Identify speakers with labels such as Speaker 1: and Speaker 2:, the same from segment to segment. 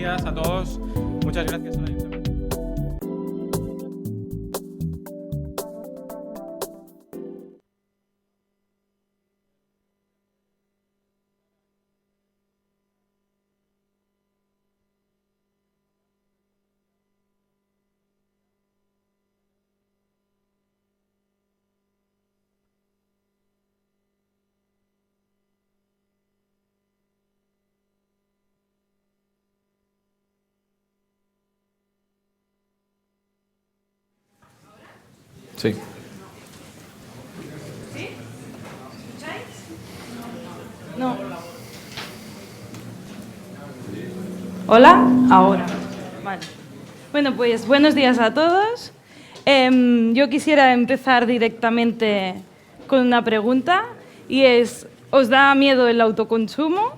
Speaker 1: días a todos. Muchas gracias al Ayuntamiento.
Speaker 2: Sí.
Speaker 3: ¿Sí? ¿Escucháis? No. ¿Hola? Ahora. Vale. Bueno, pues buenos días a todos. Yo quisiera empezar directamente con una pregunta y es, ¿os da miedo el autoconsumo?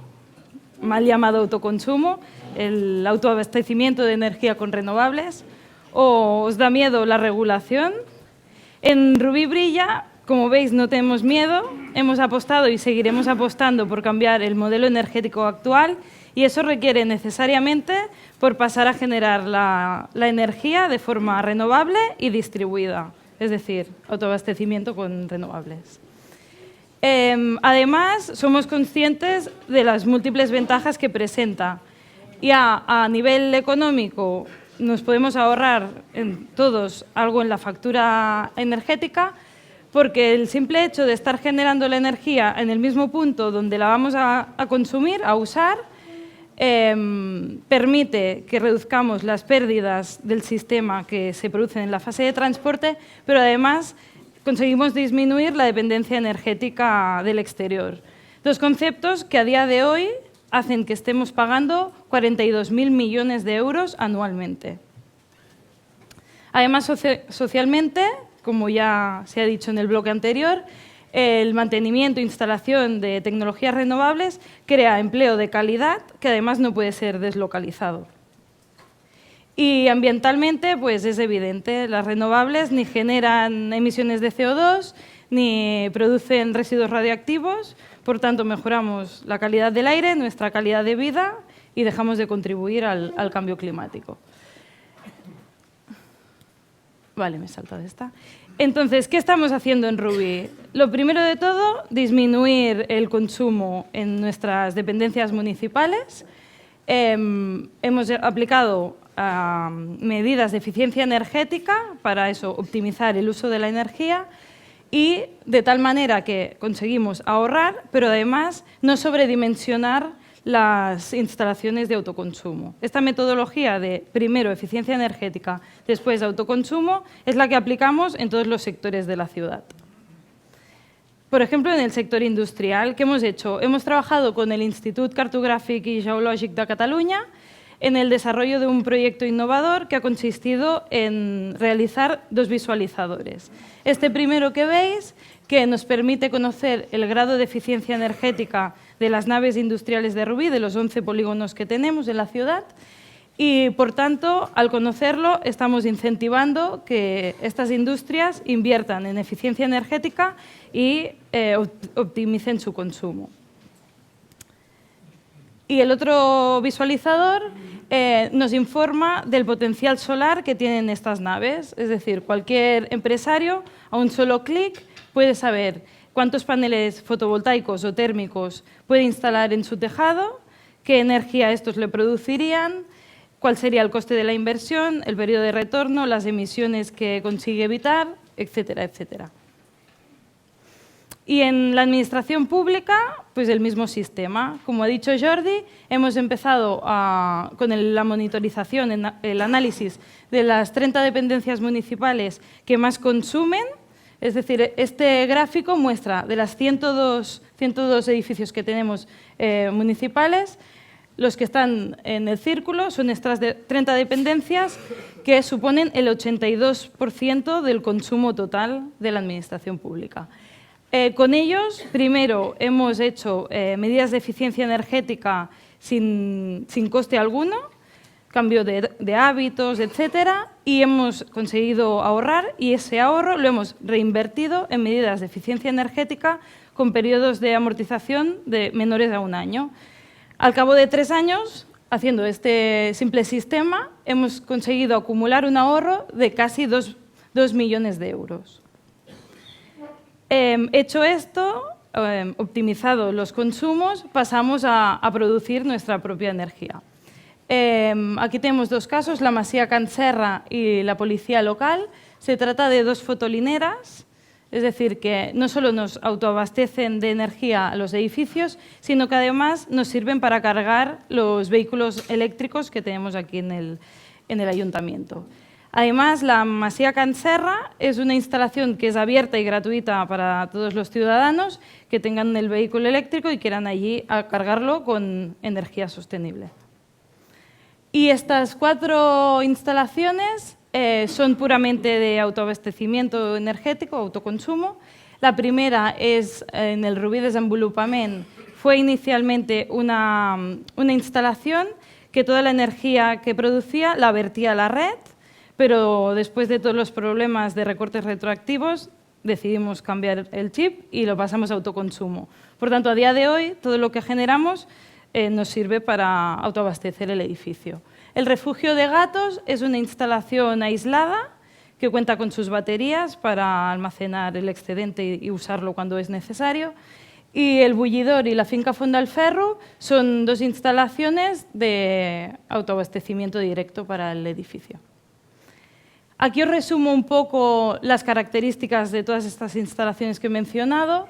Speaker 3: Mal llamado autoconsumo, el autoabastecimiento de energía con renovables. ¿O os da miedo la regulación? En Rubí Brilla, como veis, no tenemos miedo. Hemos apostado y seguiremos apostando por cambiar el modelo energético actual y eso requiere necesariamente por pasar a generar la energía de forma renovable y distribuida, es decir, autoabastecimiento con renovables. Además, somos conscientes de las múltiples ventajas que presenta. Ya a nivel económico, nos podemos ahorrar todos algo en la factura energética porque el simple hecho de estar generando la energía en el mismo punto donde la vamos a consumir, a usar, permite que reduzcamos las pérdidas del sistema que se producen en la fase de transporte, pero además conseguimos disminuir la dependencia energética del exterior. Dos conceptos que a día de hoy hacen que estemos pagando 42.000 millones de euros anualmente. Además, socialmente, como ya se ha dicho en el bloque anterior, el mantenimiento e instalación de tecnologías renovables crea empleo de calidad que además no puede ser deslocalizado. Y ambientalmente, pues es evidente, las renovables ni generan emisiones de CO2 ni producen residuos radioactivos. Por tanto, mejoramos la calidad del aire, nuestra calidad de vida y dejamos de contribuir al cambio climático. Vale, me he saltado esta. Entonces, ¿qué estamos haciendo en Rubí? Lo primero de todo, disminuir el consumo en nuestras dependencias municipales. Hemos aplicado medidas de eficiencia energética para eso, optimizar el uso de la energía y de tal manera que conseguimos ahorrar, pero además no sobredimensionar las instalaciones de autoconsumo. Esta metodología de primero eficiencia energética, después autoconsumo, es la que aplicamos en todos los sectores de la ciudad. Por ejemplo, en el sector industrial, ¿qué hemos hecho? Hemos trabajado con el Institut Cartogràfic i Geològic de Cataluña en el desarrollo de un proyecto innovador que ha consistido en realizar dos visualizadores. Este primero que veis, que nos permite conocer el grado de eficiencia energética de las naves industriales de Rubí, de los 11 polígonos que tenemos en la ciudad, y, por tanto, al conocerlo, estamos incentivando que estas industrias inviertan en eficiencia energética y optimicen su consumo. Y el otro visualizador nos informa del potencial solar que tienen estas naves. Es decir, cualquier empresario, a un solo clic, puede saber cuántos paneles fotovoltaicos o térmicos puede instalar en su tejado, qué energía estos le producirían, cuál sería el coste de la inversión, el periodo de retorno, las emisiones que consigue evitar, etcétera, etcétera. Y en la administración pública, pues el mismo sistema. Como ha dicho Jordi, hemos empezado con la monitorización, el análisis de las 30 dependencias municipales que más consumen. Es decir, este gráfico muestra de las 102 edificios que tenemos municipales, los que están en el círculo son estas 30 dependencias que suponen el 82% del consumo total de la administración pública. Con ellos, primero, hemos hecho medidas de eficiencia energética sin coste alguno, cambio de hábitos, etcétera, y hemos conseguido ahorrar y ese ahorro lo hemos reinvertido en medidas de eficiencia energética con periodos de amortización de menores a un año. Al cabo de 3 años haciendo este simple sistema, hemos conseguido acumular un ahorro de casi 2 millones de euros. Hecho esto, optimizado los consumos, pasamos a producir nuestra propia energía. Aquí tenemos dos casos, la Masía Can Serra y la policía local. Se trata de dos fotolineras, es decir, que no solo nos autoabastecen de energía a los edificios, sino que además nos sirven para cargar los vehículos eléctricos que tenemos aquí en el ayuntamiento. Además, la Masía Can Serra es una instalación que es abierta y gratuita para todos los ciudadanos que tengan el vehículo eléctrico y quieran allí a cargarlo con energía sostenible. Y estas 4 instalaciones son puramente de autoabastecimiento energético, autoconsumo. La primera es en el Rubí Desenvolupament. Fue inicialmente una instalación que toda la energía que producía la vertía a la red, pero después de todos los problemas de recortes retroactivos decidimos cambiar el chip y lo pasamos a autoconsumo. Por tanto, a día de hoy, todo lo que generamos nos sirve para autoabastecer el edificio. El refugio de gatos es una instalación aislada que cuenta con sus baterías para almacenar el excedente y usarlo cuando es necesario. Y el bullidor y la finca Fondalferro son 2 instalaciones de autoabastecimiento directo para el edificio. Aquí os resumo un poco las características de todas estas instalaciones que he mencionado.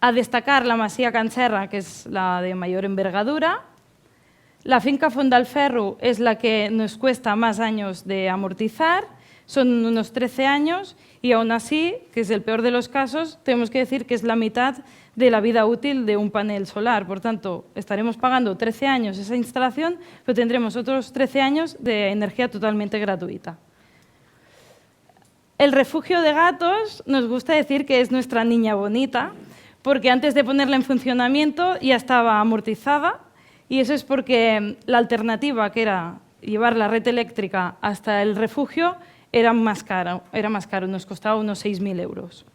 Speaker 3: A destacar la Masía Can Serra, que es la de mayor envergadura. La finca Fondalferro es la que nos cuesta más años de amortizar, son unos 13 años y aún así, que es el peor de los casos, tenemos que decir que es la mitad de la vida útil de un panel solar. Por tanto, estaremos pagando 13 años esa instalación, pero tendremos otros 13 años de energía totalmente gratuita. El refugio de gatos nos gusta decir que es nuestra niña bonita, porque antes de ponerla en funcionamiento ya estaba amortizada. Y eso es porque la alternativa, que era llevar la red eléctrica hasta el refugio, era más caro, nos costaba unos 6.000 euros.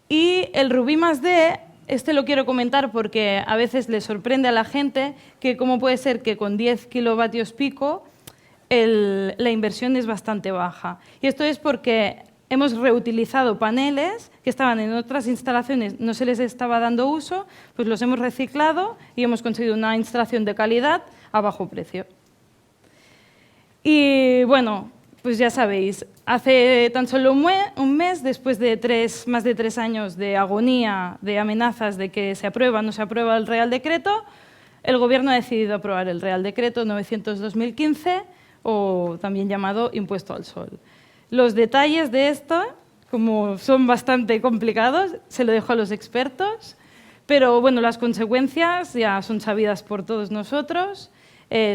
Speaker 3: Y el Rubí +D, este lo quiero comentar porque a veces le sorprende a la gente que cómo puede ser que con 10 kilovatios pico la inversión es bastante baja. Y esto es porque hemos reutilizado paneles que estaban en otras instalaciones, no se les estaba dando uso, pues los hemos reciclado y hemos conseguido una instalación de calidad a bajo precio. Y bueno, pues ya sabéis, hace tan solo un mes, después de más de 3 años de agonía, de amenazas de que se aprueba o no se aprueba el Real Decreto, el Gobierno ha decidido aprobar el Real Decreto 900/2015, o también llamado Impuesto al Sol. Los detalles de esto, como son bastante complicados, se lo dejo a los expertos, pero bueno, las consecuencias ya son sabidas por todos nosotros.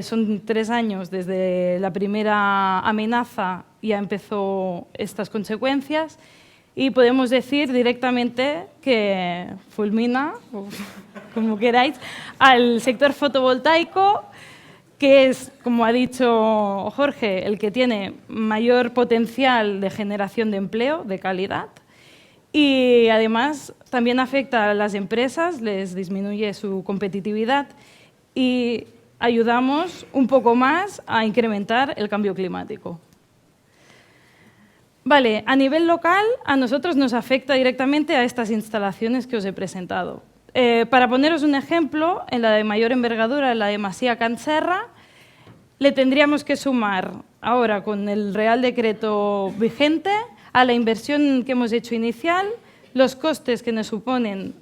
Speaker 3: Son 3 años desde la primera amenaza, ya empezó estas consecuencias, y podemos decir directamente que fulmina, o como queráis, al sector fotovoltaico, que es, como ha dicho Jorge, el que tiene mayor potencial de generación de empleo de calidad, y además también afecta a las empresas, les disminuye su competitividad y ayudamos un poco más a incrementar el cambio climático. Vale, a nivel local, a nosotros nos afecta directamente a estas instalaciones que os he presentado. Para poneros un ejemplo, en la de mayor envergadura, en la de Masía Can Serra, le tendríamos que sumar ahora con el Real Decreto vigente a la inversión que hemos hecho inicial, los costes que nos suponen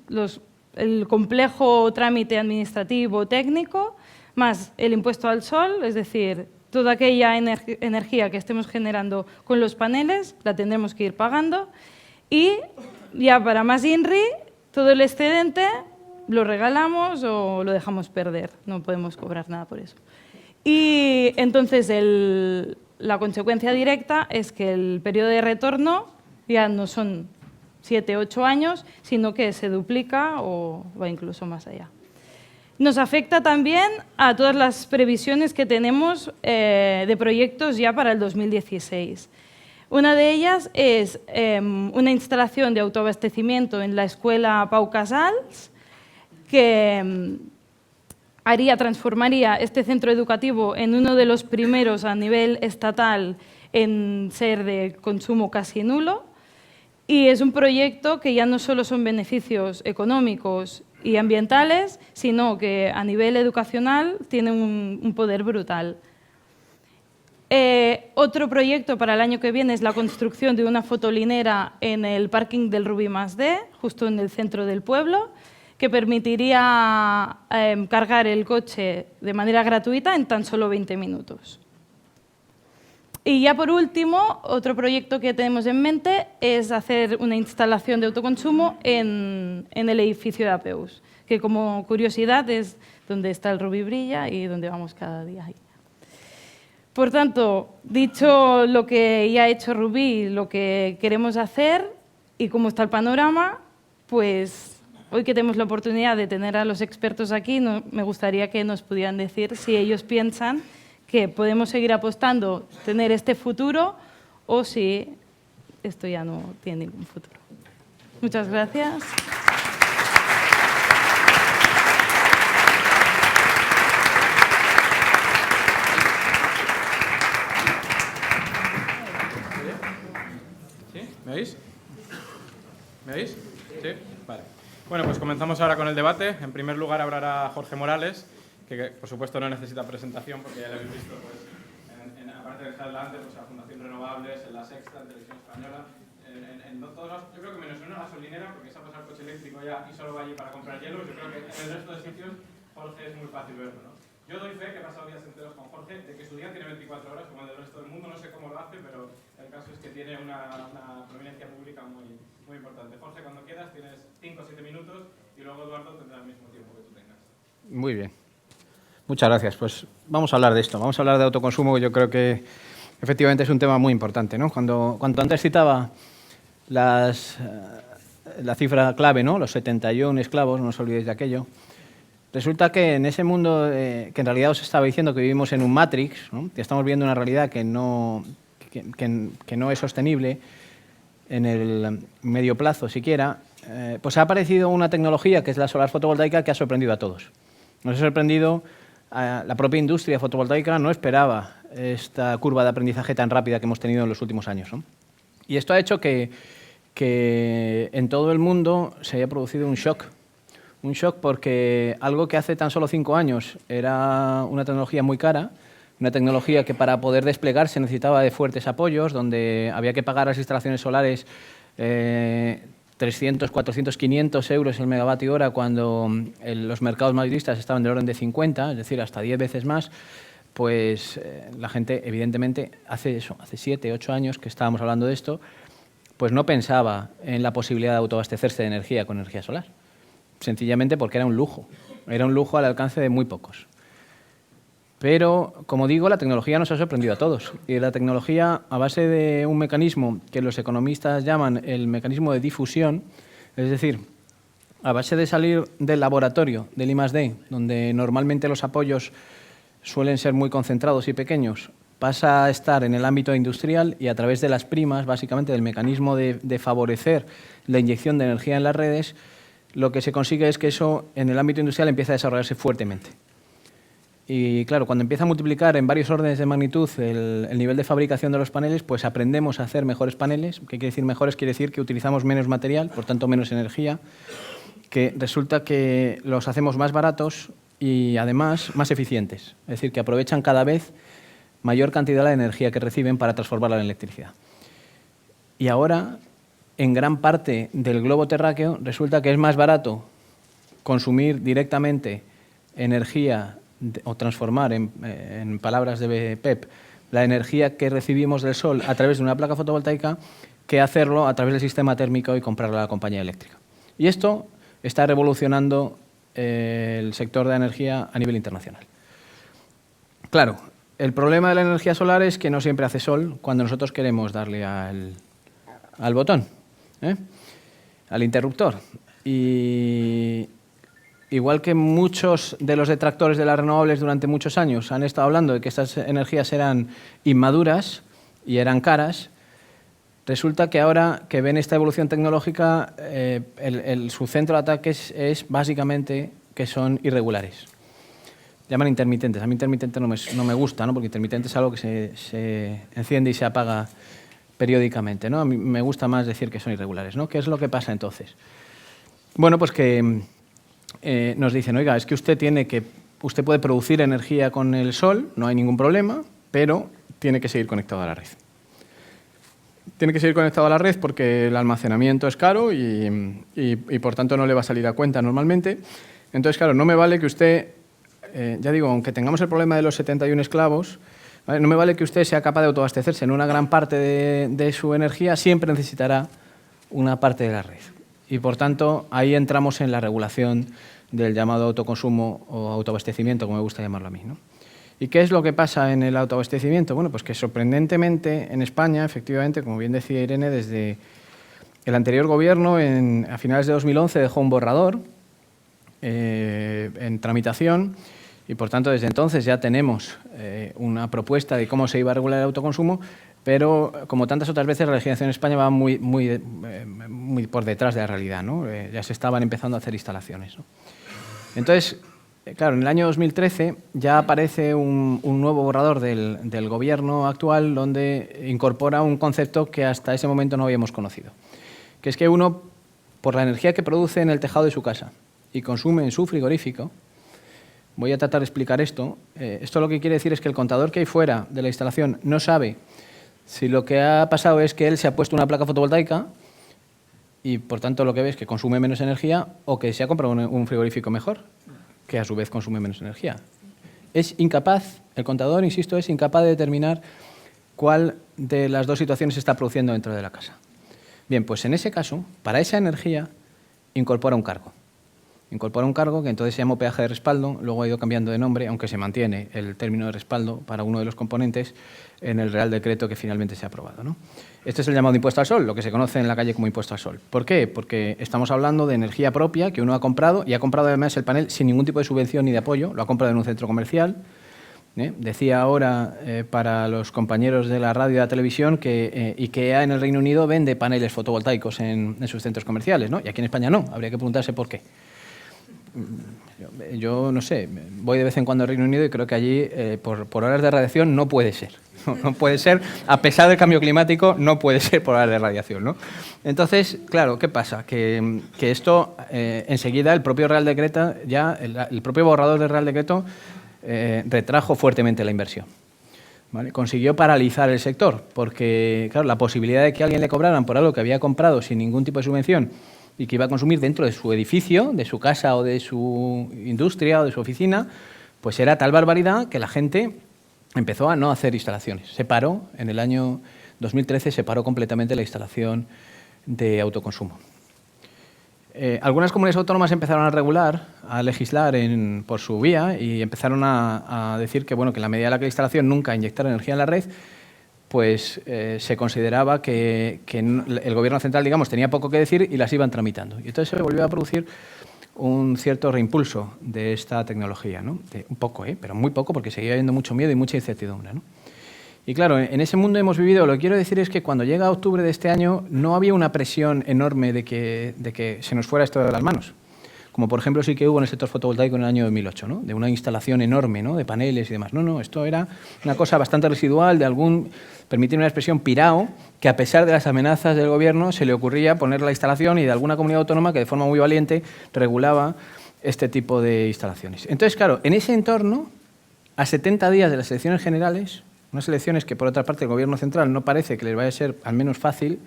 Speaker 3: el complejo trámite administrativo técnico, más el impuesto al sol, es decir, toda aquella energía que estemos generando con los paneles la tendremos que ir pagando, y ya para más INRI, todo el excedente lo regalamos o lo dejamos perder, no podemos cobrar nada por eso. Y entonces la consecuencia directa es que el periodo de retorno ya no son 7 u 8 años, sino que se duplica o va incluso más allá. Nos afecta también a todas las previsiones que tenemos de proyectos ya para el 2016. Una de ellas es una instalación de autoabastecimiento en la escuela Pau Casals, que transformaría este centro educativo en uno de los primeros a nivel estatal en ser de consumo casi nulo. Y es un proyecto que ya no solo son beneficios económicos y ambientales, sino que a nivel educacional tiene un poder brutal. Otro proyecto para el año que viene es la construcción de una fotolinera en el parking del Rubí +D, justo en el centro del pueblo, que permitiría cargar el coche de manera gratuita en tan solo 20 minutos. Y ya por último, otro proyecto que tenemos en mente es hacer una instalación de autoconsumo en el edificio de APEUS, que como curiosidad es donde está el Rubí Brilla y donde vamos cada día ahí. Por tanto, dicho lo que ya ha hecho Rubí, lo que queremos hacer y cómo está el panorama, pues hoy que tenemos la oportunidad de tener a los expertos aquí, me gustaría que nos pudieran decir si ellos piensan que podemos seguir apostando, tener este futuro, o si esto ya no tiene ningún futuro. Muchas gracias.
Speaker 1: ¿Me oís? ¿Me oís? ¿Sí? Vale. Bueno, pues comenzamos ahora con el debate. En primer lugar hablará Jorge Morales, que por supuesto no necesita presentación porque ya lo habéis visto, pues, aparte de estar delante, pues, la Fundación Renovables, en La Sexta, en Televisión Española, en todos los, yo creo que menos en una gasolinera, porque se ha pasado el coche eléctrico ya y solo va allí para comprar hielo. Yo creo que en el resto de sitios Jorge es muy fácil verlo, ¿no? Yo doy fe que he pasado días enteros con Jorge, de que su día tiene 24 horas, como el del resto del mundo. No sé cómo lo hace, pero el caso es que tiene una prominencia pública muy, muy importante. Jorge, cuando quieras, tienes 5 o 7 minutos y luego Eduardo tendrá el mismo tiempo que tú tengas.
Speaker 4: Muy bien. Muchas gracias. Pues vamos a hablar de esto. Vamos a hablar de autoconsumo, que yo creo que efectivamente es un tema muy importante, ¿no? Cuando antes citaba la cifra clave, ¿no? Los 71 esclavos, no os olvidéis de aquello. Resulta que en ese mundo que en realidad os estaba diciendo que vivimos en un Matrix, ¿no? Que estamos viendo una realidad que no es sostenible en el medio plazo siquiera, pues ha aparecido una tecnología que es la solar fotovoltaica que ha sorprendido a todos. Nos ha sorprendido, la propia industria fotovoltaica no esperaba esta curva de aprendizaje tan rápida que hemos tenido en los últimos años, ¿no? Y esto ha hecho que en todo el mundo se haya producido un shock porque algo que hace tan solo 5 años era una tecnología muy cara, una tecnología que para poder desplegarse necesitaba de fuertes apoyos, donde había que pagar las instalaciones solares 300, 400, 500 euros el megavatio hora cuando los mercados mayoristas estaban del orden de 50, es decir, hasta 10 veces más, pues la gente, evidentemente, hace 7, 8 años que estábamos hablando de esto, pues no pensaba en la posibilidad de autoabastecerse de energía con energía solar. Sencillamente porque era un lujo al alcance de muy pocos. Pero, como digo, la tecnología nos ha sorprendido a todos. Y la tecnología, a base de un mecanismo que los economistas llaman el mecanismo de difusión, es decir, a base de salir del laboratorio del I+D, donde normalmente los apoyos suelen ser muy concentrados y pequeños, pasa a estar en el ámbito industrial y a través de las primas, básicamente del mecanismo de favorecer la inyección de energía en las redes, lo que se consigue es que eso en el ámbito industrial empieza a desarrollarse fuertemente. Y claro, cuando empieza a multiplicar en varios órdenes de magnitud el nivel de fabricación de los paneles, pues aprendemos a hacer mejores paneles. ¿Qué quiere decir mejores? Quiere decir que utilizamos menos material, por tanto menos energía, que resulta que los hacemos más baratos y además más eficientes. Es decir, que aprovechan cada vez mayor cantidad de energía que reciben para transformarla en electricidad. Y ahora, en gran parte del globo terráqueo, resulta que es más barato consumir directamente energía o transformar, en palabras de Pep, la energía que recibimos del sol a través de una placa fotovoltaica que hacerlo a través del sistema térmico y comprarla a la compañía eléctrica. Y esto está revolucionando el sector de la energía a nivel internacional. Claro, el problema de la energía solar es que no siempre hace sol cuando nosotros queremos darle al botón, al interruptor. Y igual que muchos de los detractores de las renovables durante muchos años han estado hablando de que estas energías eran inmaduras y eran caras, resulta que ahora que ven esta evolución tecnológica, su centro de ataque es básicamente que son irregulares. llaman intermitentes. A mí intermitente no me gusta, ¿no? Porque intermitente es algo que se enciende y se apaga periódicamente, ¿no? A mí me gusta más decir que son irregulares, ¿no? ¿Qué es lo que pasa entonces? Bueno, pues que nos dicen, oiga, es que usted puede producir energía con el sol, no hay ningún problema, pero tiene que seguir conectado a la red. Tiene que seguir conectado a la red porque el almacenamiento es caro y por tanto no le va a salir a cuenta normalmente. Entonces, claro, no me vale que usted, ya digo, aunque tengamos el problema de los 71 esclavos, ¿vale? No me vale que usted sea capaz de autoabastecerse en una gran parte de su energía, siempre necesitará una parte de la red. Y por tanto, ahí entramos en la regulación del llamado autoconsumo o autoabastecimiento, como me gusta llamarlo a mí, ¿no? ¿Y qué es lo que pasa en el autoabastecimiento? Bueno, pues que sorprendentemente en España, efectivamente, como bien decía Irene, desde el anterior gobierno, a finales de 2011, dejó un borrador en tramitación y, por tanto, desde entonces ya tenemos una propuesta de cómo se iba a regular el autoconsumo, pero, como tantas otras veces, la legislación en España va muy por detrás de la realidad, ¿no? Ya se estaban empezando a hacer instalaciones, ¿no? Entonces, claro, en el año 2013 ya aparece un nuevo borrador del gobierno actual donde incorpora un concepto que hasta ese momento no habíamos conocido, que es que uno, por la energía que produce en el tejado de su casa y consume en su frigorífico, voy a tratar de explicar esto, esto lo que quiere decir es que el contador que hay fuera de la instalación no sabe si lo que ha pasado es que él se ha puesto una placa fotovoltaica y, por tanto, lo que ve es que consume menos energía o que se ha comprado un frigorífico mejor, que a su vez consume menos energía. Es incapaz, el contador, insisto, es incapaz de determinar cuál de las dos situaciones se está produciendo dentro de la casa. Bien, pues en ese caso, para esa energía, incorpora un cargo. Incorpora un cargo que entonces se llama peaje de respaldo, luego ha ido cambiando de nombre, aunque se mantiene el término de respaldo para uno de los componentes en el Real Decreto que finalmente se ha aprobado, ¿no? Este es el llamado impuesto al sol, lo que se conoce en la calle como impuesto al sol. ¿Por qué? Porque estamos hablando de energía propia que uno ha comprado y ha comprado además el panel sin ningún tipo de subvención ni de apoyo, lo ha comprado en un centro comercial. Decía ahora para los compañeros de la radio y de la televisión que IKEA en el Reino Unido vende paneles fotovoltaicos en sus centros comerciales, ¿no? Y aquí en España no, habría que preguntarse por qué. Yo no sé, voy de vez en cuando al Reino Unido y creo que allí por horas de radiación no puede ser. No puede ser, a pesar del cambio climático, no puede ser por horas de radiación, ¿no? Entonces, claro, ¿qué pasa? Que esto enseguida el propio Real Decreto, ya el propio borrador del Real Decreto retrajo fuertemente la inversión, ¿vale? Consiguió paralizar el sector, porque claro, la posibilidad de que a alguien le cobraran por algo que había comprado sin ningún tipo de subvención y que iba a consumir dentro de su edificio, de su casa o de su industria o de su oficina, pues era tal barbaridad que la gente empezó a no hacer instalaciones. Se paró, en el año 2013 se paró completamente la instalación de autoconsumo. Algunas comunidades autónomas empezaron a regular, a legislar por su vía y empezaron a decir que, bueno, que en la medida en la que la instalación nunca inyectara energía en la red, pues se consideraba que el gobierno central, digamos, tenía poco que decir y las iban tramitando. Y entonces se volvió a producir un cierto reimpulso de esta tecnología, ¿no? Un poco, pero muy poco, porque seguía habiendo mucho miedo y mucha incertidumbre, ¿no? Y claro, en ese mundo hemos vivido, lo que quiero decir es que cuando llega octubre de este año no había una presión enorme de que se nos fuera esto de las manos, como por ejemplo sí que hubo en el sector fotovoltaico en el año 2008, ¿no? De una instalación enorme, ¿no? De paneles y demás. No, esto era una cosa bastante residual, de permitir una expresión pirao, que a pesar de las amenazas del gobierno se le ocurría poner la instalación y de alguna comunidad autónoma que de forma muy valiente regulaba este tipo de instalaciones. Entonces, claro, en ese entorno, a 70 días de las elecciones generales, unas elecciones que por otra parte el gobierno central no parece que les vaya a ser al menos fácil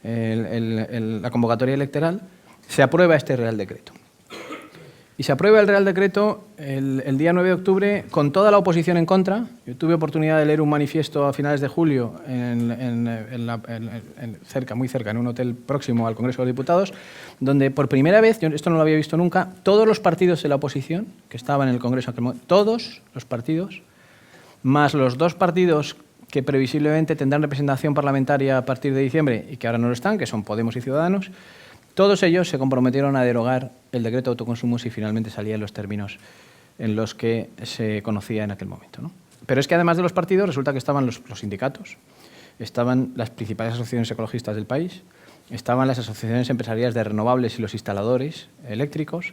Speaker 4: la convocatoria electoral, se aprueba este Real Decreto. Y se aprueba el Real Decreto el día 9 de octubre con toda la oposición en contra. Yo tuve oportunidad de leer un manifiesto a finales de julio muy cerca, en un hotel próximo al Congreso de los Diputados, donde por primera vez, yo esto no lo había visto nunca, todos los partidos de la oposición que estaban en el Congreso, todos los partidos, más los dos partidos que previsiblemente tendrán representación parlamentaria a partir de diciembre y que ahora no lo están, que son Podemos y Ciudadanos, todos ellos se comprometieron a derogar el decreto de autoconsumo si finalmente salía en los términos en los que se conocía en aquel momento, ¿no? Pero es que además de los partidos resulta que estaban los sindicatos, estaban las principales asociaciones ecologistas del país, estaban las asociaciones empresariales de renovables y los instaladores eléctricos,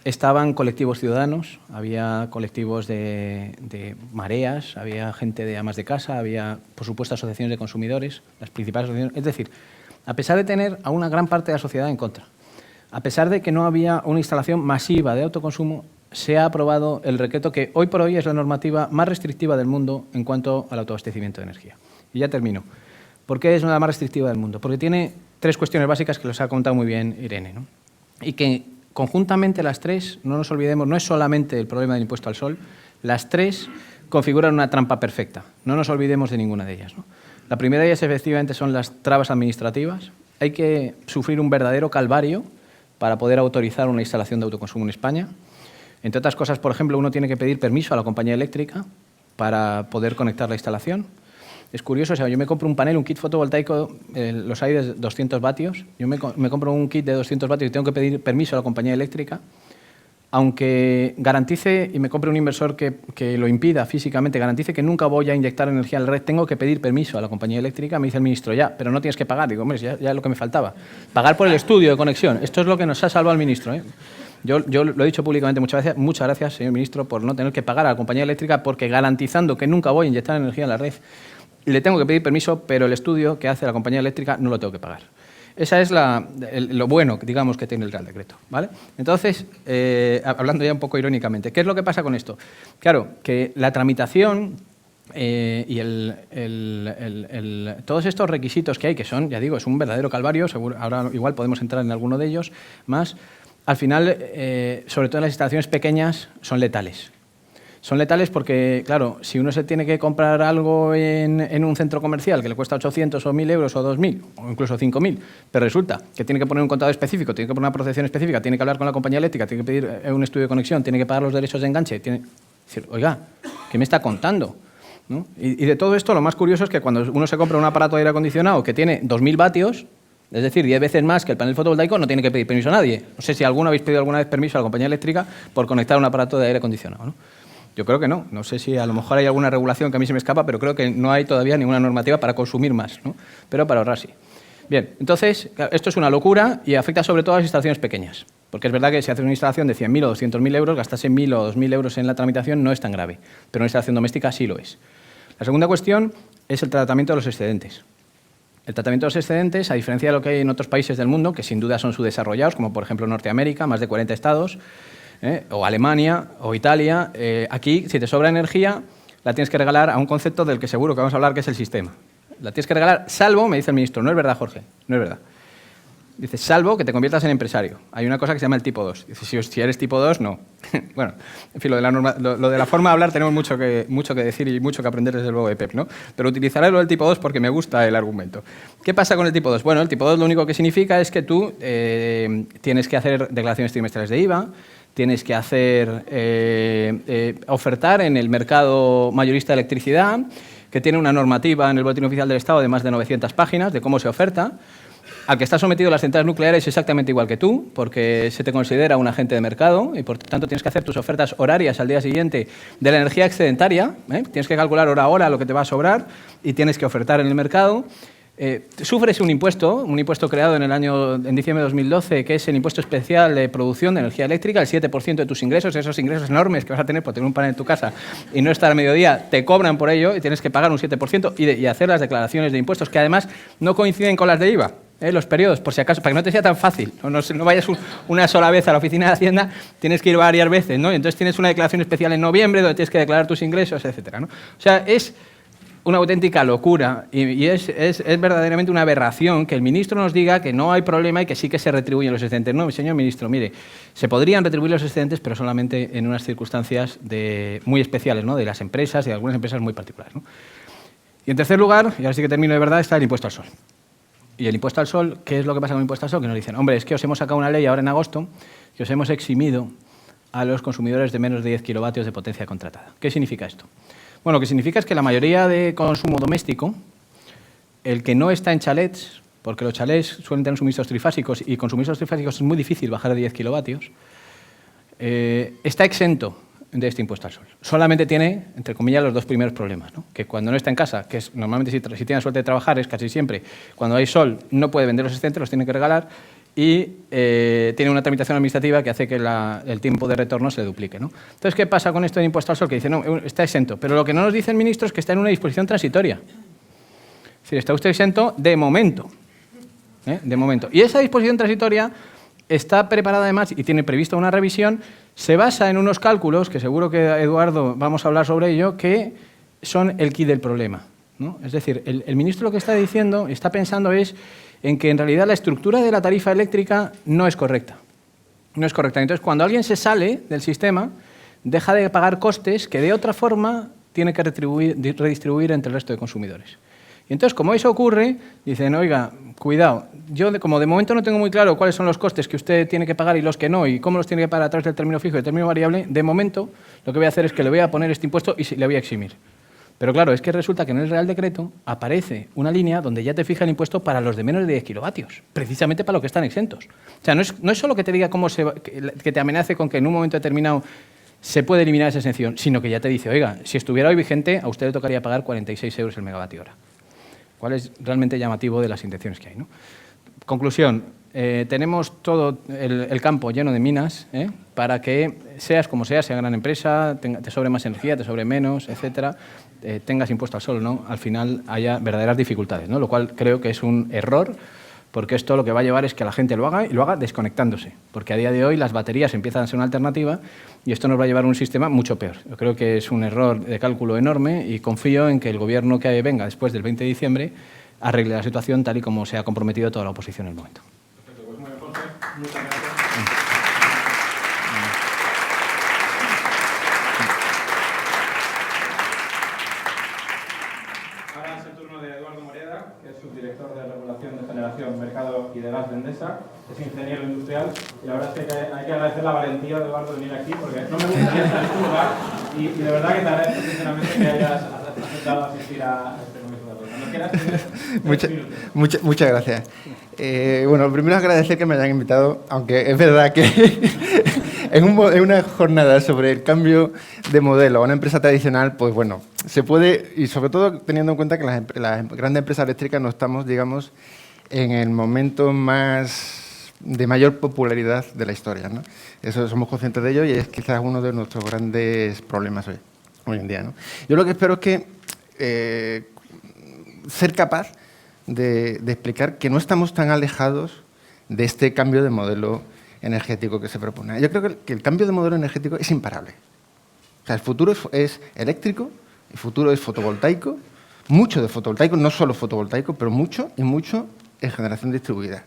Speaker 4: estaban colectivos ciudadanos, había colectivos de mareas, había gente de amas de casa, había, por supuesto, asociaciones de consumidores, las principales asociaciones. Es decir, a pesar de tener a una gran parte de la sociedad en contra, a pesar de que no había una instalación masiva de autoconsumo, se ha aprobado el decreto que hoy por hoy es la normativa más restrictiva del mundo en cuanto al autoabastecimiento de energía. Y ya termino. ¿Por qué es una de las más restrictivas del mundo? Porque tiene 3 cuestiones básicas que los ha contado muy bien Irene, ¿no? Y que conjuntamente las 3, no nos olvidemos, no es solamente el problema del impuesto al sol, las 3 configuran una trampa perfecta. No nos olvidemos de ninguna de ellas, ¿no? La primera de ellas, efectivamente, son las trabas administrativas. Hay que sufrir un verdadero calvario para poder autorizar una instalación de autoconsumo en España. Entre otras cosas, por ejemplo, uno tiene que pedir permiso a la compañía eléctrica para poder conectar la instalación. Es curioso, o sea, yo me compro un panel, un kit fotovoltaico, los hay de 200 vatios. Yo me compro un kit de 200 vatios y tengo que pedir permiso a la compañía eléctrica. Aunque garantice, y me compre un inversor que lo impida físicamente, garantice que nunca voy a inyectar energía en la red, tengo que pedir permiso a la compañía eléctrica. Me dice el ministro, ya, pero no tienes que pagar. Digo, hombre, ya es lo que me faltaba. Pagar por el estudio de conexión. Esto es lo que nos ha salvado el ministro, ¿eh? Yo lo he dicho públicamente muchas gracias, señor ministro, por no tener que pagar a la compañía eléctrica, porque garantizando que nunca voy a inyectar energía en la red, le tengo que pedir permiso, pero el estudio que hace la compañía eléctrica no lo tengo que pagar. Esa es lo bueno, digamos, que tiene el Real Decreto, ¿vale? Entonces, hablando ya un poco irónicamente, ¿qué es lo que pasa con esto? Claro, que la tramitación y todos estos requisitos que hay, que son, ya digo, es un verdadero calvario, seguro, ahora igual podemos entrar en alguno de ellos más, al final, sobre todo en las instalaciones pequeñas, son letales. Son letales porque, claro, si uno se tiene que comprar algo en un centro comercial que le cuesta 800 o 1.000 euros o 2.000 o incluso 5.000, pero resulta que tiene que poner un contador específico, tiene que poner una protección específica, tiene que hablar con la compañía eléctrica, tiene que pedir un estudio de conexión, tiene que pagar los derechos de enganche, decir, oiga, ¿qué me está contando? ¿No? Y de todo esto, lo más curioso es que cuando uno se compra un aparato de aire acondicionado que tiene 2.000 vatios, es decir, 10 veces más que el panel fotovoltaico, no tiene que pedir permiso a nadie. No sé si alguno habéis pedido alguna vez permiso a la compañía eléctrica por conectar un aparato de aire acondicionado, ¿no? Yo creo que no. No sé si a lo mejor hay alguna regulación que a mí se me escapa, pero creo que no hay todavía ninguna normativa para consumir más, ¿no? Pero para ahorrar sí. Bien, entonces, esto es una locura y afecta sobre todo a las instalaciones pequeñas. Porque es verdad que si haces una instalación de 100.000 o 200.000 euros, gastarse 1.000 o 2.000 euros en la tramitación no es tan grave. Pero una instalación doméstica sí lo es. La segunda cuestión es el tratamiento de los excedentes. El tratamiento de los excedentes, a diferencia de lo que hay en otros países del mundo, que sin duda son subdesarrollados, como por ejemplo Norteamérica, más de 40 estados, o Alemania, o Italia, aquí, si te sobra energía, la tienes que regalar a un concepto del que seguro que vamos a hablar, que es el sistema. La tienes que regalar, salvo, me dice el ministro, no es verdad, Jorge, no es verdad. Dice, salvo que te conviertas en empresario. Hay una cosa que se llama el tipo 2. Dice, si eres tipo 2, no. Bueno, en fin, lo de la forma de hablar tenemos mucho que decir y mucho que aprender desde luego de Pep, ¿no? Pero utilizaré lo del tipo 2 porque me gusta el argumento. ¿Qué pasa con el tipo 2? Bueno, el tipo 2 lo único que significa es que tú tienes que hacer declaraciones trimestrales de IVA, tienes que hacer ofertar en el mercado mayorista de electricidad, que tiene una normativa en el Boletín Oficial del Estado de más de 900 páginas de cómo se oferta, al que está sometido a las centrales nucleares exactamente igual que tú, porque se te considera un agente de mercado y por tanto tienes que hacer tus ofertas horarias al día siguiente de la energía excedentaria, tienes que calcular hora a hora lo que te va a sobrar y tienes que ofertar en el mercado. Sufres un impuesto creado en diciembre de 2012, que es el impuesto especial de producción de energía eléctrica, el 7% de tus ingresos, esos ingresos enormes que vas a tener por tener un panel en tu casa y no estar a mediodía, te cobran por ello y tienes que pagar un 7% y hacer las declaraciones de impuestos, que además no coinciden con las de IVA. Los periodos, por si acaso, para que no te sea tan fácil, no vayas una sola vez a la oficina de Hacienda, tienes que ir varias veces, ¿no? Y entonces tienes una declaración especial en noviembre donde tienes que declarar tus ingresos, etcétera, ¿no? O sea, es una auténtica locura y es verdaderamente una aberración que el ministro nos diga que no hay problema y que sí que se retribuyen los excedentes. No, señor ministro, mire, se podrían retribuir los excedentes, pero solamente en unas circunstancias muy especiales, ¿no? De las empresas y de algunas empresas muy particulares, ¿no? Y en tercer lugar, y ahora sí que termino de verdad, está el impuesto al sol. Y el impuesto al sol, ¿qué es lo que pasa con el impuesto al sol? Que nos dicen, hombre, es que os hemos sacado una ley ahora en agosto que os hemos eximido a los consumidores de menos de 10 kilovatios de potencia contratada. ¿Qué significa esto? Bueno, lo que significa es que la mayoría de consumo doméstico, el que no está en chalets, porque los chalets suelen tener suministros trifásicos y con suministros trifásicos es muy difícil bajar de 10 kilovatios, está exento de este impuesto al sol. Solamente tiene, entre comillas, los dos primeros problemas, ¿no? Que cuando no está en casa, que es normalmente si tiene la suerte de trabajar, es casi siempre, cuando hay sol no puede vender los excedentes, los tiene que regalar, y tiene una tramitación administrativa que hace que el tiempo de retorno se le duplique, ¿no? Entonces, ¿qué pasa con esto del impuesto al sol? Que dice, no, está exento. Pero lo que no nos dice el ministro es que está en una disposición transitoria. Es decir, está usted exento de momento. De momento. Y esa disposición transitoria está preparada además y tiene prevista una revisión, se basa en unos cálculos, que seguro que Eduardo vamos a hablar sobre ello, que son el quid del problema, ¿no? Es decir, el ministro lo que está diciendo, está pensando es en que en realidad la estructura de la tarifa eléctrica no es correcta. No es correcta. Entonces, cuando alguien se sale del sistema, deja de pagar costes que de otra forma tiene que redistribuir entre el resto de consumidores. Y entonces, como eso ocurre, dicen, oiga, cuidado, yo como de momento no tengo muy claro cuáles son los costes que usted tiene que pagar y los que no, y cómo los tiene que pagar a través del término fijo y del término variable, de momento lo que voy a hacer es que le voy a poner este impuesto y le voy a eximir. Pero claro, es que resulta que en el Real Decreto aparece una línea donde ya te fija el impuesto para los de menos de 10 kilovatios, precisamente para los que están exentos. O sea, no es solo que te diga que te amenace con que en un momento determinado se puede eliminar esa exención, sino que ya te dice, oiga, si estuviera hoy vigente, a usted le tocaría pagar 46 euros el megavatio hora. Cuál es realmente llamativo de las intenciones que hay, ¿no? Conclusión, tenemos todo el campo lleno de minas para que seas como seas, sea gran empresa, te sobre más energía, te sobre menos, etcétera, tengas impuesto al sol, ¿no? Al final haya verdaderas dificultades, ¿no? Lo cual creo que es un error, porque esto lo que va a llevar es que la gente lo haga y lo haga desconectándose, porque a día de hoy las baterías empiezan a ser una alternativa y esto nos va a llevar a un sistema mucho peor. Yo creo que es un error de cálculo enorme y confío en que el gobierno que venga después del 20 de diciembre arregle la situación tal y como se ha comprometido toda la oposición en el momento.
Speaker 1: Perfecto, pues muy bien, Jorge. Muchas gracias. Ahora es el turno de Eduardo Moreda, que es subdirector de Regulación de Generación, Mercado y de Gas de Endesa. Es ingeniero industrial y la verdad es que hay que agradecer la valentía de Eduardo de venir aquí porque no me gustaría estar en tu lugar y de verdad que te agradezco sinceramente que hayas aceptado asistir a este congreso de Cuando quieras, tienes 3 minutos.
Speaker 5: Muchas gracias. Bueno, primero agradecer que me hayan invitado, aunque es verdad que en una jornada sobre el cambio de modelo a una empresa tradicional, pues bueno, se puede, y sobre todo teniendo en cuenta que las grandes empresas eléctricas no estamos, digamos, en el momento de mayor popularidad de la historia, ¿no? Eso somos conscientes de ello y es quizás uno de nuestros grandes problemas hoy en día, ¿no? Yo lo que espero es que ser capaz de explicar que no estamos tan alejados de este cambio de modelo energético que se propone. Yo creo que el cambio de modelo energético es imparable. O sea, el futuro es eléctrico, el futuro es fotovoltaico, mucho de fotovoltaico, no solo fotovoltaico, pero mucho y mucho en generación distribuida.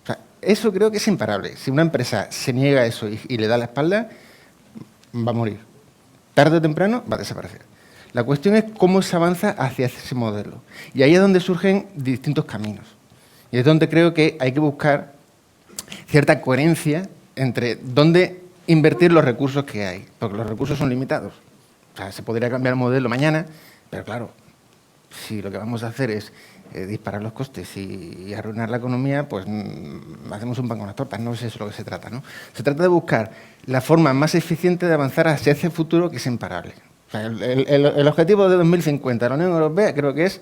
Speaker 5: O sea, eso creo que es imparable. Si una empresa se niega a eso y le da la espalda, va a morir. Tarde o temprano va a desaparecer. La cuestión es cómo se avanza hacia ese modelo. Y ahí es donde surgen distintos caminos. Y es donde creo que hay que buscar cierta coherencia entre dónde invertir los recursos que hay. Porque los recursos son limitados. O sea, se podría cambiar el modelo mañana, pero claro, si lo que vamos a hacer es disparar los costes y arruinar la economía, pues hacemos un pan con las tortas. No es eso lo que se trata, ¿no? Se trata de buscar la forma más eficiente de avanzar hacia ese futuro que es imparable. O sea, el objetivo de 2050 de la Unión Europea creo que es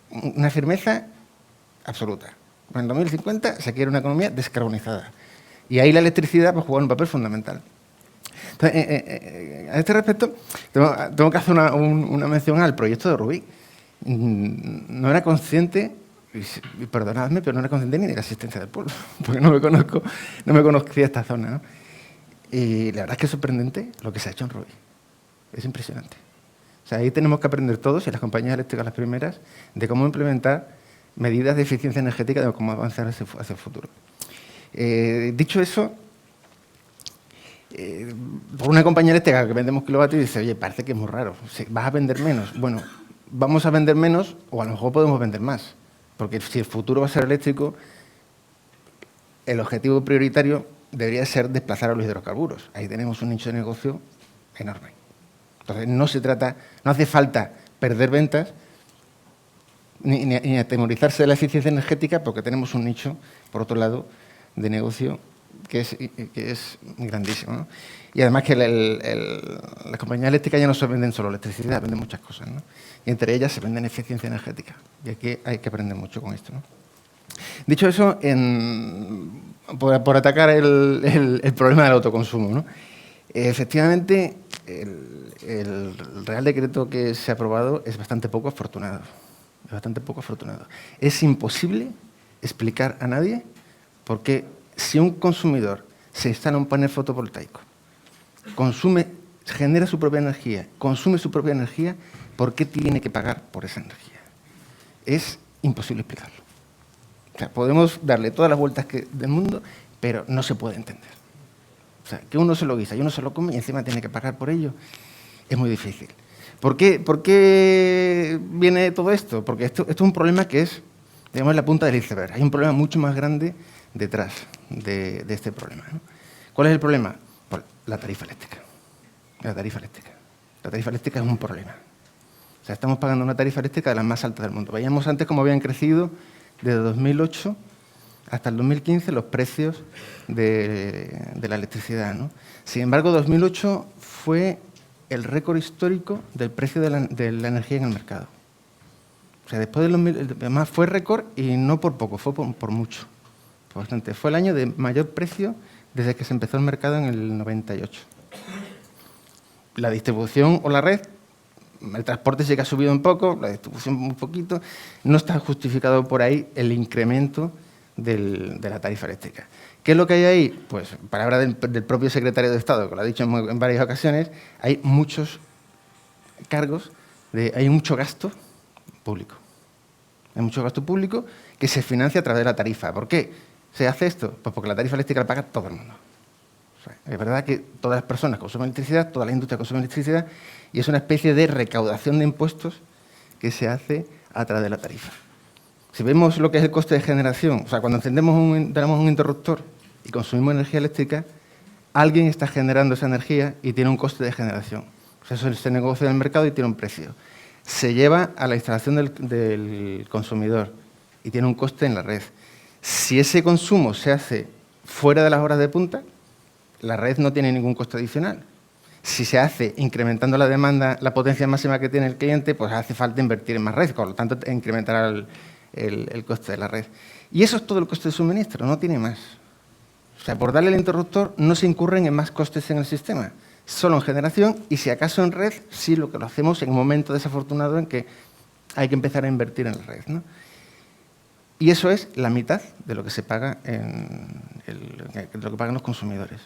Speaker 5: una firmeza absoluta. En 2050 se quiere una economía descarbonizada. Y ahí la electricidad va a jugar un papel fundamental. Entonces, a este respecto, tengo que hacer una mención al proyecto de Rubí. No era consciente, y perdonadme, pero no era consciente ni de la existencia del pueblo, porque no me conocía esta zona, ¿no? Y la verdad es que es sorprendente lo que se ha hecho en Rubí. Es impresionante. O sea, ahí tenemos que aprender todos, y las compañías eléctricas las primeras, de cómo implementar medidas de eficiencia energética, de cómo avanzar hacia el futuro. Dicho eso, por una compañía eléctrica que vendemos kilovatios y dice, oye, parece que es muy raro, vas a vender menos. Bueno, vamos a vender menos o a lo mejor podemos vender más, porque si el futuro va a ser eléctrico, el objetivo prioritario debería ser desplazar a los hidrocarburos. Ahí tenemos un nicho de negocio enorme. Entonces, no hace falta perder ventas ni atemorizarse de la eficiencia energética porque tenemos un nicho, por otro lado, de negocio que es grandísimo, ¿no? Y además que las compañías eléctricas ya no se venden solo electricidad, venden muchas cosas, ¿no? Y entre ellas se venden eficiencia energética. Y aquí hay que aprender mucho con esto, ¿no? Dicho eso, por atacar el problema del autoconsumo, ¿no? Efectivamente, el Real Decreto que se ha aprobado es bastante poco afortunado. Es bastante poco afortunado. Es imposible explicar a nadie por qué, si un consumidor se instala un panel fotovoltaico, genera su propia energía, consume su propia energía, ¿por qué tiene que pagar por esa energía? Es imposible explicarlo. O sea, podemos darle todas las vueltas del mundo, pero no se puede entender. O sea, que uno se lo guisa y uno se lo come y encima tiene que pagar por ello, es muy difícil. ¿Por qué viene todo esto? Porque esto es un problema que es, digamos, la punta del iceberg. Hay un problema mucho más grande detrás de este problema, ¿no? ¿Cuál es el problema? Pues la tarifa eléctrica. La tarifa eléctrica. La tarifa eléctrica es un problema. O sea, estamos pagando una tarifa eléctrica de las más altas del mundo. Veíamos antes cómo habían crecido desde 2008 hasta el 2015 los precios de la electricidad, ¿no? Sin embargo, 2008 fue el récord histórico del precio de la energía en el mercado. O sea, después del 2000, además fue récord y no por poco, fue por mucho. Bastante. Fue el año de mayor precio desde que se empezó el mercado en el 98. La distribución o la red, el transporte sí que ha subido un poco, la distribución muy poquito, no está justificado por ahí el incremento de la tarifa eléctrica. ¿Qué es lo que hay ahí? Pues, palabra del propio secretario de Estado, que lo ha dicho en varias ocasiones, hay muchos cargos, hay mucho gasto público. Hay mucho gasto público que se financia a través de la tarifa. ¿Por qué se hace esto? Pues porque la tarifa eléctrica la paga todo el mundo. O sea, es verdad que todas las personas consumen electricidad, toda la industria consume electricidad, y es una especie de recaudación de impuestos que se hace a través de la tarifa. Si vemos lo que es el coste de generación, o sea, cuando tenemos un interruptor y consumimos energía eléctrica, alguien está generando esa energía y tiene un coste de generación. O sea, eso se negocia en el mercado y tiene un precio. Se lleva a la instalación del consumidor y tiene un coste en la red. Si ese consumo se hace fuera de las horas de punta, la red no tiene ningún coste adicional. Si se hace incrementando la demanda, la potencia máxima que tiene el cliente, pues hace falta invertir en más red, por lo tanto incrementará el coste de la red. Y eso es todo el coste de suministro, no tiene más. O sea, por darle el interruptor no se incurren en más costes en el sistema, solo en generación y si acaso en red, sí lo que lo hacemos en un momento desafortunado en que hay que empezar a invertir en la red, ¿no? Y eso es la mitad de lo que se paga lo que pagan los consumidores.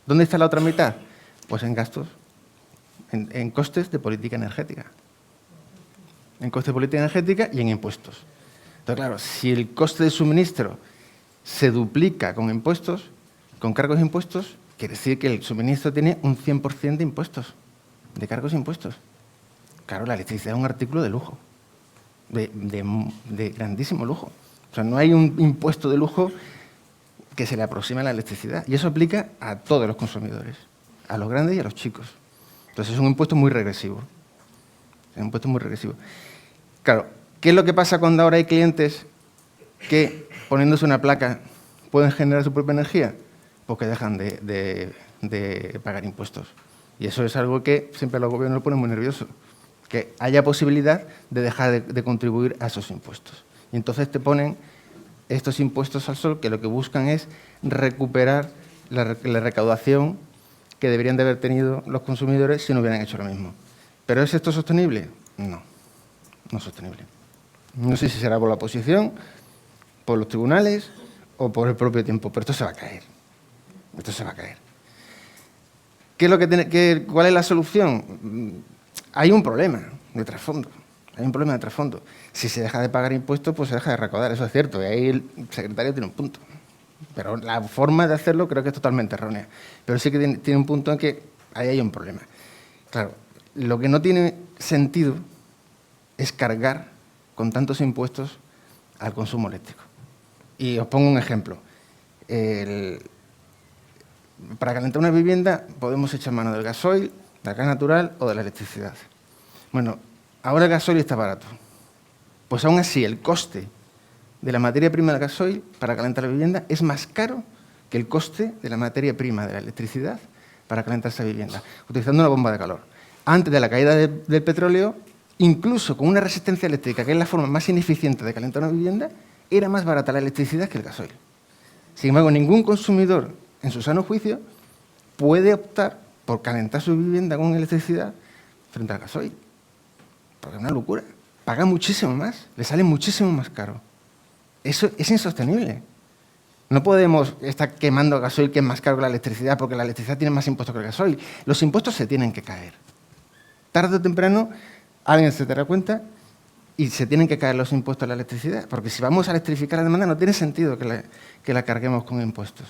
Speaker 5: ¿Dónde está la otra mitad? Pues en gastos, en costes de política energética. En costes de política energética y en impuestos. Entonces, claro, si el coste de suministro se duplica con impuestos, con cargos de impuestos, quiere decir que el suministro tiene un 100% de impuestos, de cargos e impuestos. Claro, la electricidad es un artículo de lujo, de grandísimo lujo. O sea, no hay un impuesto de lujo que se le aproxime a la electricidad. Y eso aplica a todos los consumidores, a los grandes y a los chicos. Entonces es un impuesto muy regresivo. Es un impuesto muy regresivo. Claro, ¿qué es lo que pasa cuando ahora hay clientes que, poniéndose una placa, pueden generar su propia energía? Pues que dejan de pagar impuestos. Y eso es algo que siempre a los gobiernos lo ponen muy nerviosos. Que haya posibilidad de dejar de contribuir a esos impuestos. Y entonces te ponen estos impuestos al sol que lo que buscan es recuperar la recaudación que deberían de haber tenido los consumidores si no hubieran hecho lo mismo. ¿Pero es esto sostenible? No, no es sostenible. No sé si será por la oposición, por los tribunales o por el propio tiempo, pero esto se va a caer. Esto se va a caer. ¿Cuál es la solución? Hay un problema de trasfondo. Hay un problema de trasfondo. Si se deja de pagar impuestos, pues se deja de recaudar, eso es cierto. Y ahí el secretario tiene un punto. Pero la forma de hacerlo creo que es totalmente errónea. Pero sí que tiene un punto en que ahí hay un problema. Claro, lo que no tiene sentido es cargar con tantos impuestos al consumo eléctrico. Y os pongo un ejemplo. Para calentar una vivienda podemos echar mano del gasoil, del gas natural o de la electricidad. Bueno, ahora el gasoil está barato. Pues aún así el coste de la materia prima del gasoil para calentar la vivienda es más caro que el coste de la materia prima de la electricidad para calentar esa vivienda, utilizando una bomba de calor. Antes de la caída del petróleo, incluso con una resistencia eléctrica, que es la forma más ineficiente de calentar una vivienda, era más barata la electricidad que el gasoil. Sin embargo, ningún consumidor, en su sano juicio, puede optar por calentar su vivienda con electricidad frente al gasoil. Porque es una locura. Paga muchísimo más, le sale muchísimo más caro. Eso es insostenible. No podemos estar quemando gasoil que es más caro que la electricidad porque la electricidad tiene más impuestos que el gasoil. Los impuestos se tienen que caer. Tarde o temprano alguien se dará cuenta y se tienen que caer los impuestos a la electricidad, porque si vamos a electrificar la demanda no tiene sentido que la carguemos con impuestos.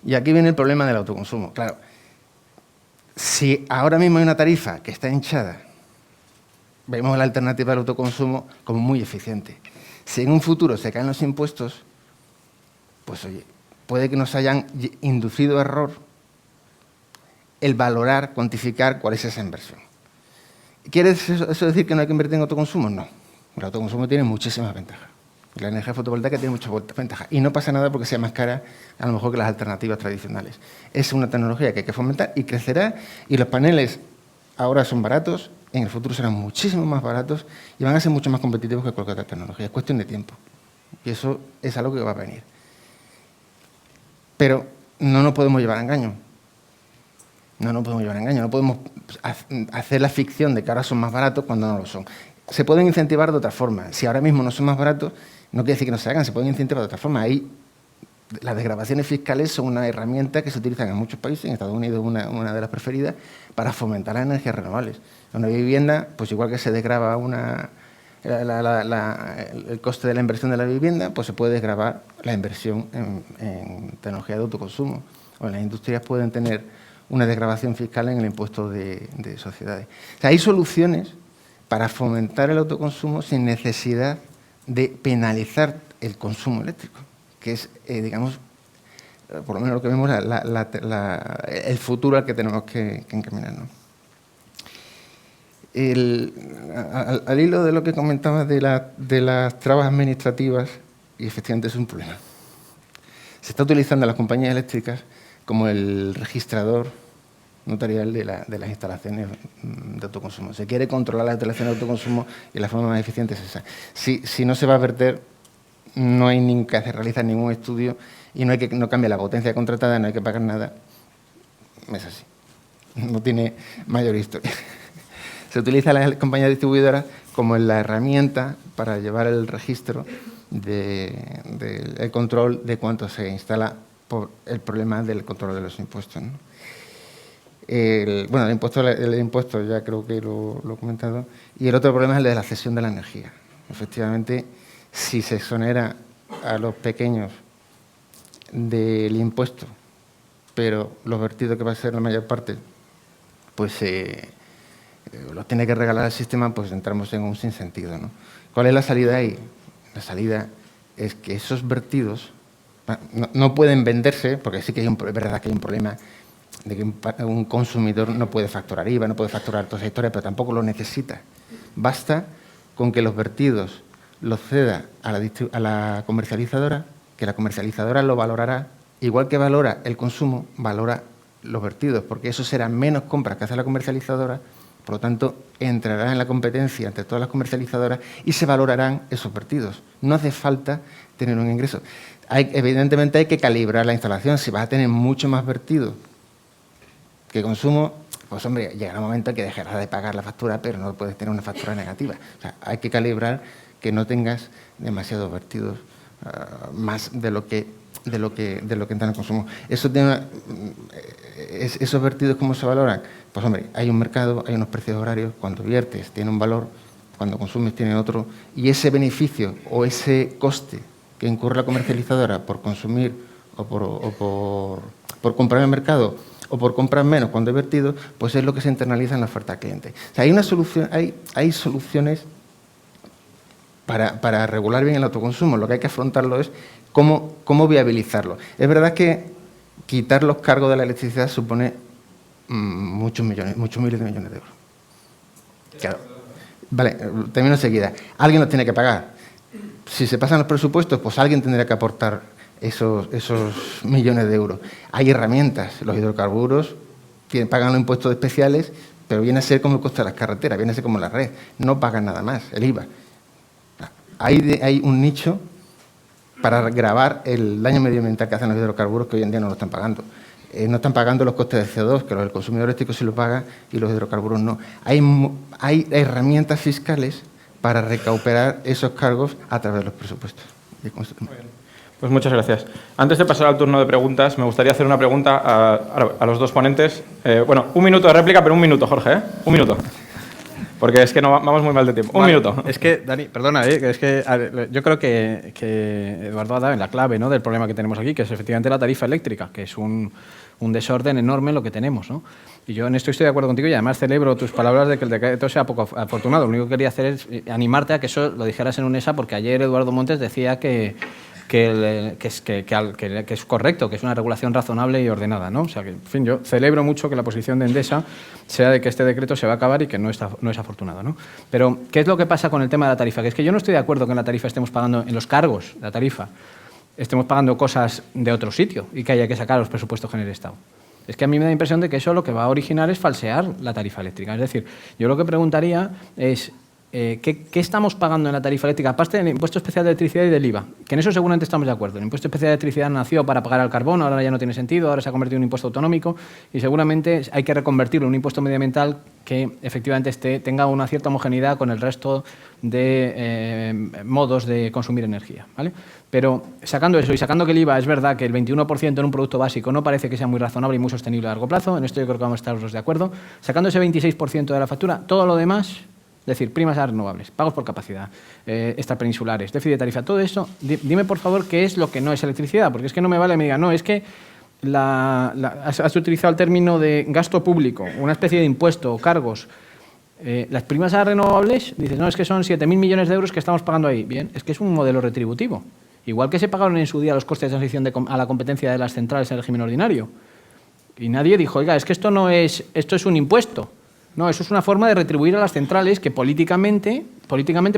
Speaker 5: Y aquí viene el problema del autoconsumo. Claro, si ahora mismo hay una tarifa que está hinchada, vemos la alternativa del autoconsumo como muy eficiente. Si en un futuro se caen los impuestos, pues oye, puede que nos hayan inducido error el valorar, cuantificar cuál es esa inversión. ¿Quiere eso decir que no hay que invertir en autoconsumo? No. El autoconsumo tiene muchísimas ventajas. La energía fotovoltaica tiene muchas ventajas. Y no pasa nada porque sea más cara, a lo mejor, que las alternativas tradicionales. Es una tecnología que hay que fomentar y crecerá. Y los paneles ahora son baratos, en el futuro serán muchísimo más baratos y van a ser mucho más competitivos que cualquier otra tecnología. Es cuestión de tiempo. Y eso es algo que va a venir. Pero no nos podemos llevar a engaño. No nos podemos llevar a engaño. No podemos hacer la ficción de que ahora son más baratos cuando no lo son. Se pueden incentivar de otra forma. Si ahora mismo no son más baratos, no quiere decir que no se hagan, se pueden incentivar de otra forma. Ahí, las desgravaciones fiscales son una herramienta que se utilizan en muchos países, en Estados Unidos una de las preferidas, para fomentar las energías renovables. En una vivienda, pues igual que se desgrava el coste de la inversión de la vivienda, pues se puede desgravar la inversión en tecnología de autoconsumo. O en las industrias pueden tener una desgravación fiscal en el impuesto de sociedades. O sea, hay soluciones para fomentar el autoconsumo sin necesidad de penalizar el consumo eléctrico, que es, digamos, por lo menos lo que vemos, el futuro al que tenemos que encaminarnos. Al hilo de lo que comentaba de las trabas administrativas, y efectivamente es un problema, se está utilizando a las compañías eléctricas como el registrador notarial de las instalaciones de autoconsumo. Se quiere controlar las instalaciones de autoconsumo y la forma más eficiente es esa. Si no se va a verter, no hay que realizar ningún estudio y no cambia la potencia contratada, no hay que pagar nada. Es así. No tiene mayor historia. Se utiliza a las compañías distribuidoras como la herramienta para llevar el registro del control de cuánto se instala por el problema del control de los impuestos, ¿no? El impuesto ya creo que lo he comentado. Y el otro problema es el de la cesión de la energía. Efectivamente, si se exonera a los pequeños del impuesto, pero los vertidos, que va a ser la mayor parte, pues los tiene que regalar al sistema, pues entramos en un sinsentido, ¿no? ¿Cuál es la salida ahí? La salida es que esos vertidos no pueden venderse, porque sí que es verdad que hay un problema de que un consumidor no puede facturar IVA, no puede facturar toda esa historia, pero tampoco lo necesita. Basta con que los vertidos los ceda a la comercializadora, que la comercializadora lo valorará, igual que valora el consumo, valora los vertidos, porque eso será menos compras que hace la comercializadora, por lo tanto, entrará en la competencia entre todas las comercializadoras y se valorarán esos vertidos. No hace falta tener un ingreso. Evidentemente hay que calibrar la instalación. Si vas a tener mucho más vertido que consumo, pues hombre, llegará un momento en que dejarás de pagar la factura, pero no puedes tener una factura negativa. O sea, hay que calibrar que no tengas demasiados vertidos, más de lo que entra en el consumo. Esos vertidos, ¿cómo se valoran? Pues hombre, hay un mercado, hay unos precios horarios, cuando viertes tiene un valor, cuando consumes tiene otro, y ese beneficio o ese coste que incurre la comercializadora por consumir o por comprar en el mercado o por comprar menos cuando hay vertido, pues es lo que se internaliza en la oferta al cliente. O sea, hay soluciones para regular bien el autoconsumo. Lo que hay que afrontarlo es cómo viabilizarlo. Es verdad que quitar los cargos de la electricidad supone muchos miles de millones de euros. Claro. Vale, termino enseguida. Alguien los tiene que pagar. Si se pasan los presupuestos, pues alguien tendrá que aportar esos millones de euros. Hay herramientas. Los hidrocarburos pagan los impuestos especiales, pero viene a ser como el coste de las carreteras, viene a ser como la red. No pagan nada más, el IVA. hay un nicho para gravar el daño medioambiental que hacen los hidrocarburos que hoy en día no lo están pagando. No están pagando los costes de CO2, que el consumidor eléctrico sí lo paga y los hidrocarburos no. Hay herramientas fiscales para recuperar esos cargos a través de los presupuestos. Muy bien.
Speaker 1: Pues muchas gracias. Antes de pasar al turno de preguntas, me gustaría hacer una pregunta a los dos ponentes. Bueno, 1 minuto de réplica, pero 1 minuto, Jorge, ¿eh? 1 minuto. Porque es que no, vamos muy mal de tiempo.
Speaker 4: Vale.
Speaker 1: 1 minuto.
Speaker 4: Es que, Dani, perdona, es que yo creo que Eduardo ha dado en la clave, ¿no?, del problema que tenemos aquí, que es efectivamente la tarifa eléctrica, que es un desorden enorme lo que tenemos, ¿no? Y yo en esto estoy de acuerdo contigo y además celebro tus palabras de que el decreto sea poco afortunado. Lo único que quería hacer es animarte a que eso lo dijeras en UNESA, porque ayer Eduardo Montes decía que es correcto, que es una regulación razonable y ordenada, ¿no? O sea que, en fin, yo celebro mucho que la posición de Endesa sea de que este decreto se va a acabar y que no es afortunado, ¿no? Pero, ¿qué es lo que pasa con el tema de la tarifa? Que es que yo no estoy de acuerdo que en la tarifa estemos pagando, en los cargos de la tarifa, estemos pagando cosas de otro sitio y que haya que sacar los presupuestos en el Estado. Es que a mí me da la impresión de que eso lo que va a originar es falsear la tarifa eléctrica. Es decir, yo lo que preguntaría es ¿qué estamos pagando en la tarifa eléctrica? Aparte del impuesto especial de electricidad y del IVA, que en eso seguramente estamos de acuerdo. El impuesto especial de electricidad nació para pagar al carbón, ahora ya no tiene sentido, ahora se ha convertido en un impuesto autonómico y seguramente hay que reconvertirlo en un impuesto medioambiental que efectivamente tenga una cierta homogeneidad con el resto de modos de consumir energía, ¿vale? Pero sacando eso y sacando que el IVA es verdad que el 21% en un producto básico no parece que sea muy razonable y muy sostenible a largo plazo, en esto yo creo que vamos a estar los dos de acuerdo, sacando ese 26% de la factura, todo lo demás, es decir, primas a renovables, pagos por capacidad, extrapeninsulares, déficit de tarifa, todo eso, dime por favor qué es lo que no es electricidad, porque es que no me vale me diga, no, es que has utilizado el término de gasto público, una especie de impuesto o cargos. Las primas a renovables, dices, no, es que son 7.000 millones de euros que estamos pagando ahí. Bien, es que es un modelo retributivo. Igual que se pagaron en su día los costes de transición a la competencia de las centrales en el régimen ordinario. Y nadie dijo, oiga, es que esto es un impuesto. No, eso es una forma de retribuir a las centrales que políticamente,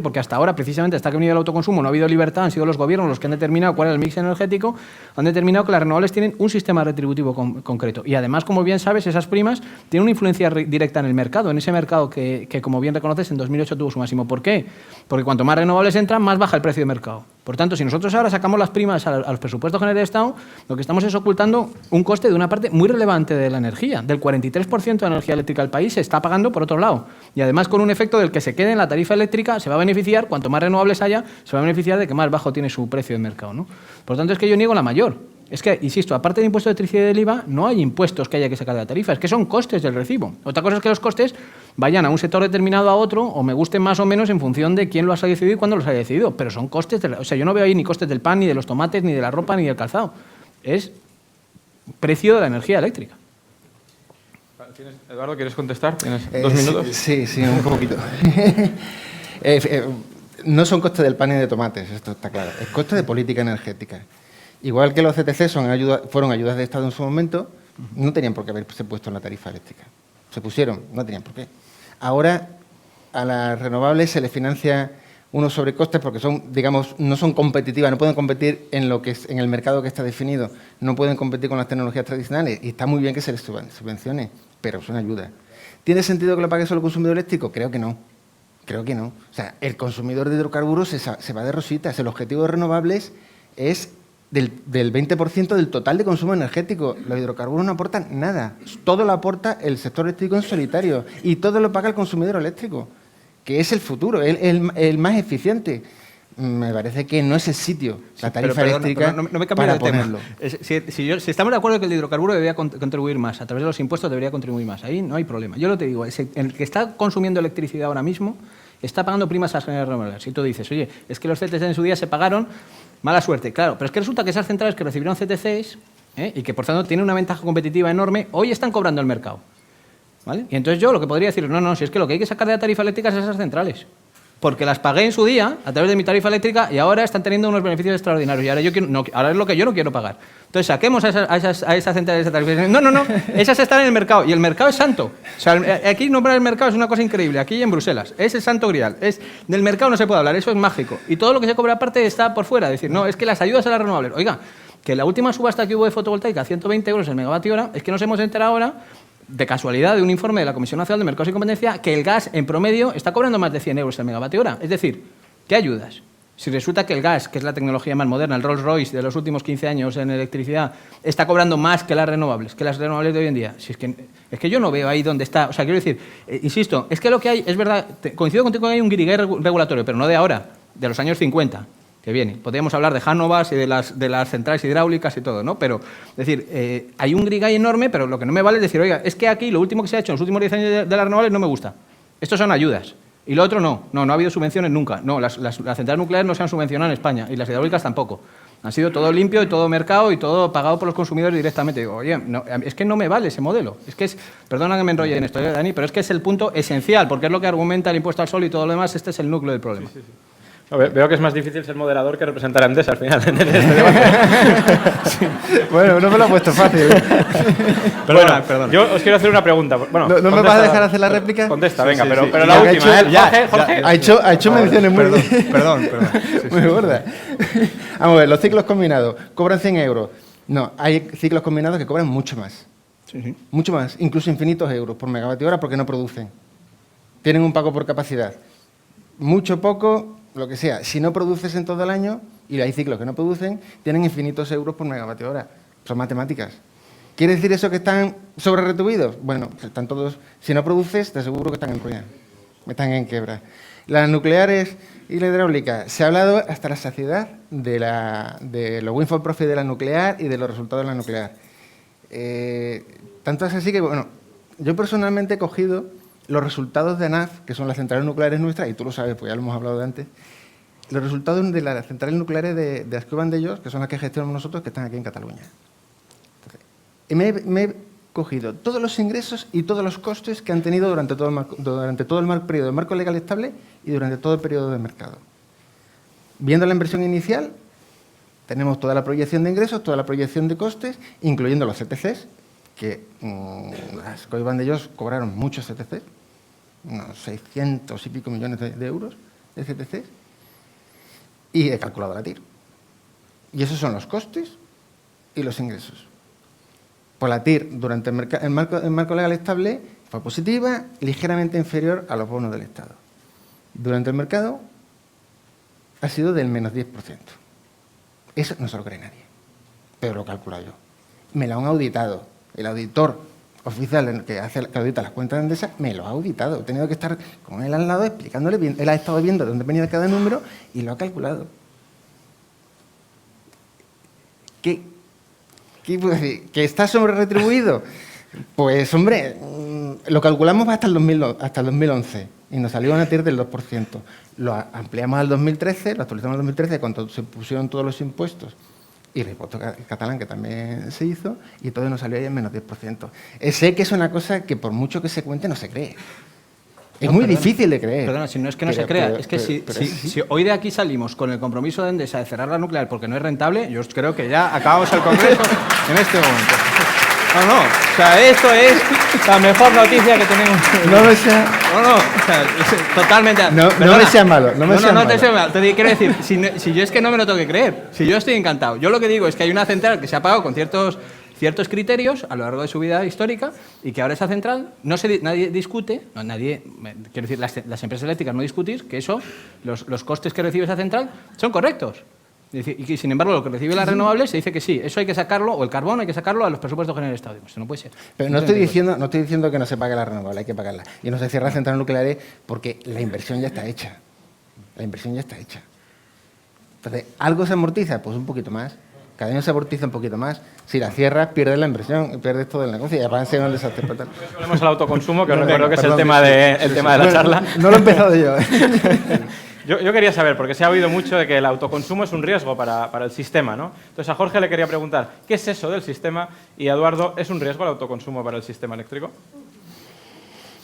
Speaker 4: porque hasta ahora, precisamente hasta que ha venido el autoconsumo, no ha habido libertad, han sido los gobiernos los que han determinado cuál es el mix energético, han determinado que las renovables tienen un sistema retributivo concreto. Y además, como bien sabes, esas primas tienen una influencia directa en el mercado, en ese mercado que como bien reconoces, en 2008 tuvo su máximo. ¿Por qué? Porque cuanto más renovables entran, más baja el precio de mercado. Por tanto, si nosotros ahora sacamos las primas a los presupuestos generales del Estado, lo que estamos es ocultando un coste de una parte muy relevante de la energía. Del 43% de la energía eléctrica del país se está pagando por otro lado. Y además con un efecto del que se quede en la tarifa eléctrica, se va a beneficiar, cuanto más renovables haya, se va a beneficiar de que más bajo tiene su precio de mercado, ¿no? Por tanto, es que yo niego la mayor. Es que, insisto, aparte del impuesto de electricidad y del IVA, no hay impuestos que haya que sacar de la tarifa, es que son costes del recibo. Otra cosa es que los costes vayan a un sector determinado a otro o me gusten más o menos en función de quién los haya decidido y cuándo los haya decidido, pero son costes, o sea, yo no veo ahí ni costes del pan, ni de los tomates, ni de la ropa, ni del calzado. Es precio de la energía eléctrica.
Speaker 1: Eduardo, ¿quieres contestar? ¿Tienes 2 minutos?
Speaker 5: Sí, un poquito. No son costes del pan y de tomates, esto está claro. Es coste de política energética. Igual que los CTC fueron ayudas de Estado en su momento, no tenían por qué haberse puesto en la tarifa eléctrica. Se pusieron, no tenían por qué. Ahora a las renovables se les financia unos sobrecostes porque son, digamos, no son competitivas, no pueden competir en el mercado que está definido, no pueden competir con las tecnologías tradicionales y está muy bien que se les subvencione, pero es una ayuda. ¿Tiene sentido que lo pague solo el consumidor eléctrico? Creo que no. O sea, el consumidor de hidrocarburos se va de rositas. El objetivo de renovables es del 20% del total de consumo energético. Los hidrocarburos no aportan nada. Todo lo aporta el sector eléctrico en solitario y todo lo paga el consumidor eléctrico, que es el futuro, el más eficiente. Me parece que no es el sitio, la tarifa eléctrica,
Speaker 4: no me
Speaker 5: para
Speaker 4: de
Speaker 5: ponerlo.
Speaker 4: Si estamos de acuerdo que el hidrocarburo debería contribuir más, a través de los impuestos debería contribuir más, ahí no hay problema. Yo lo te digo, el que está consumiendo electricidad ahora mismo está pagando primas a las generales renovables. Si tú dices, oye, es que los CTC en su día se pagaron, mala suerte, claro, pero es que resulta que esas centrales que recibieron CTCs y que por tanto tienen una ventaja competitiva enorme, hoy están cobrando el mercado. ¿Vale? Y entonces yo lo que podría decir, no, si es que lo que hay que sacar de la tarifa eléctrica es esas centrales. Porque las pagué en su día a través de mi tarifa eléctrica y ahora están teniendo unos beneficios extraordinarios. Y ahora, ahora es lo que yo no quiero pagar. Entonces saquemos a esas centrales de tarifa. No, esas están en el mercado y el mercado es santo. O sea, aquí nombrar el mercado es una cosa increíble. Aquí en Bruselas es el santo grial. Del mercado no se puede hablar, eso es mágico. Y todo lo que se cobra aparte está por fuera. Es decir, no, es que las ayudas a las renovables. Oiga, que la última subasta que hubo de fotovoltaica, 120 euros el megavatio hora, es que nos hemos enterado ahora, de casualidad, de un informe de la Comisión Nacional de Mercados y Competencia, que el gas en promedio está cobrando más de 100 euros el megavatio hora. Es decir, ¿qué ayudas? Si resulta que el gas, que es la tecnología más moderna, el Rolls Royce de los últimos 15 años en electricidad, está cobrando más que las renovables de hoy en día. Si es que yo no veo ahí dónde está. O sea, quiero decir, insisto, es que lo que hay, es verdad, coincido contigo que hay un guiriguay regulatorio, pero no de ahora, de los años 50, que viene. Podríamos hablar de Jánovas y de las centrales hidráulicas y todo, ¿no? Pero, es decir, hay un guiriguay enorme, pero lo que no me vale es decir, oiga, es que aquí lo último que se ha hecho en los últimos 10 años de las renovables no me gusta. Estos son ayudas. Y lo otro no ha habido subvenciones nunca. No, las centrales nucleares no se han subvencionado en España y las hidráulicas tampoco. Han sido todo limpio y todo mercado y todo pagado por los consumidores directamente. Digo, oye, no, es que no me vale ese modelo. Es que perdona que me enrolle en esto, Dani, pero es que es el punto esencial, porque es lo que argumenta el impuesto al sol y todo lo demás. Este es el núcleo del problema.
Speaker 1: Sí. Veo que es más difícil ser moderador que representar a Endesa al final en este debate.
Speaker 5: Sí. Bueno, no me lo he puesto fácil.
Speaker 1: Perdona. Yo os quiero hacer una pregunta. Bueno,
Speaker 5: ¿No me vas a dejar hacer la réplica?
Speaker 1: Contesta, venga,
Speaker 5: Sí.
Speaker 1: pero la última. Jorge.
Speaker 5: Ha hecho menciones muy...
Speaker 4: Perdón.
Speaker 5: muy gordas. Vamos a ver, los ciclos combinados cobran 100 euros. No, hay ciclos combinados que cobran mucho más.
Speaker 4: Sí.
Speaker 5: Mucho más, incluso infinitos euros por megavatio hora porque no producen. Tienen un pago por capacidad. Mucho, poco, lo que sea. Si no produces en todo el año, y hay ciclos que no producen, tienen infinitos euros por megavatio hora. Son matemáticas. ¿Quiere decir eso que están sobre retribuidos? Bueno, están todos... Si no produces, te aseguro que están en ruina. Están en quiebra. Las nucleares y la hidráulica. Se ha hablado hasta la saciedad de los windfall profit de la nuclear y de los resultados de la nuclear. Tanto es así que, bueno, yo personalmente he cogido los resultados de ANAF, que son las centrales nucleares nuestras, y tú lo sabes, pues ya lo hemos hablado de antes, los resultados de las centrales nucleares de Ascó y Vandellòs, que son las que gestionamos nosotros, que están aquí en Cataluña. Entonces, y me he cogido todos los ingresos y todos los costes que han tenido durante todo el periodo de marco legal estable y durante todo el periodo de mercado. Viendo la inversión inicial, tenemos toda la proyección de ingresos, toda la proyección de costes, incluyendo los CTCs, que Ascó y Vandellòs cobraron muchos CTCs, unos 600 y pico millones de euros de CTCs, y he calculado la TIR. Y esos son los costes y los ingresos. Pues la TIR durante el marco legal estable fue positiva, ligeramente inferior a los bonos del Estado. Durante el mercado ha sido del menos 10%. Eso no se lo cree nadie, pero lo calculo yo. Me lo han auditado. El auditor oficial que audita las cuentas de Endesa me lo ha auditado. He tenido que estar con él al lado explicándole bien. Él ha estado viendo de dónde venía cada número y lo ha calculado. ¿Qué puedo decir? ¿Que está sobre retribuido? Pues, hombre, lo calculamos hasta el 2011 y nos salió una TIR del 2%. Lo ampliamos al 2013, lo actualizamos al 2013 cuando se pusieron todos los impuestos y el impuesto catalán, que también se hizo, y todo nos salió ahí en menos 10%. Sé que es una cosa que por mucho que se cuente no se cree. Es muy difícil de creer.
Speaker 4: Perdona, si no es que no se crea, es que si hoy de aquí salimos con el compromiso de Endesa de cerrar la nuclear porque no es rentable, yo creo que ya acabamos el Congreso en este momento. No, o sea, esto es la mejor noticia que tenemos.
Speaker 5: No me sea...
Speaker 4: No, o sea, totalmente...
Speaker 5: No me sea malo, no me sea malo.
Speaker 4: No te sea malo. Te quiero decir, si yo es que no me lo tengo que creer, si yo estoy encantado. Yo lo que digo es que hay una central que se ha pagado con ciertos criterios a lo largo de su vida histórica y que ahora esa central, nadie discute, quiero decir, las empresas eléctricas no discutís que eso, los costes que recibe esa central son correctos. Y que, sin embargo, lo que recibe las renovables se dice que sí, eso hay que sacarlo, o el carbón hay que sacarlo a los presupuestos generales del Estado. Eso no puede ser.
Speaker 5: Pero no estoy diciendo que no se pague la renovable, hay que pagarla. Y no se cierran centrales nucleares porque la inversión ya está hecha. La inversión ya está hecha. Entonces, ¿algo se amortiza? Pues un poquito más. Cada año se amortiza un poquito más. Si la cierras, pierdes la inversión, pierdes todo el negocio y además se va un desastre.
Speaker 1: Volvemos al autoconsumo, que os recuerdo que es el tema de la charla.
Speaker 5: No lo he empezado yo.
Speaker 1: Yo quería saber, porque se ha oído mucho de que el autoconsumo es un riesgo para el sistema, ¿no? Entonces a Jorge le quería preguntar, ¿qué es eso del sistema? Y a Eduardo, ¿es un riesgo el autoconsumo para el sistema eléctrico?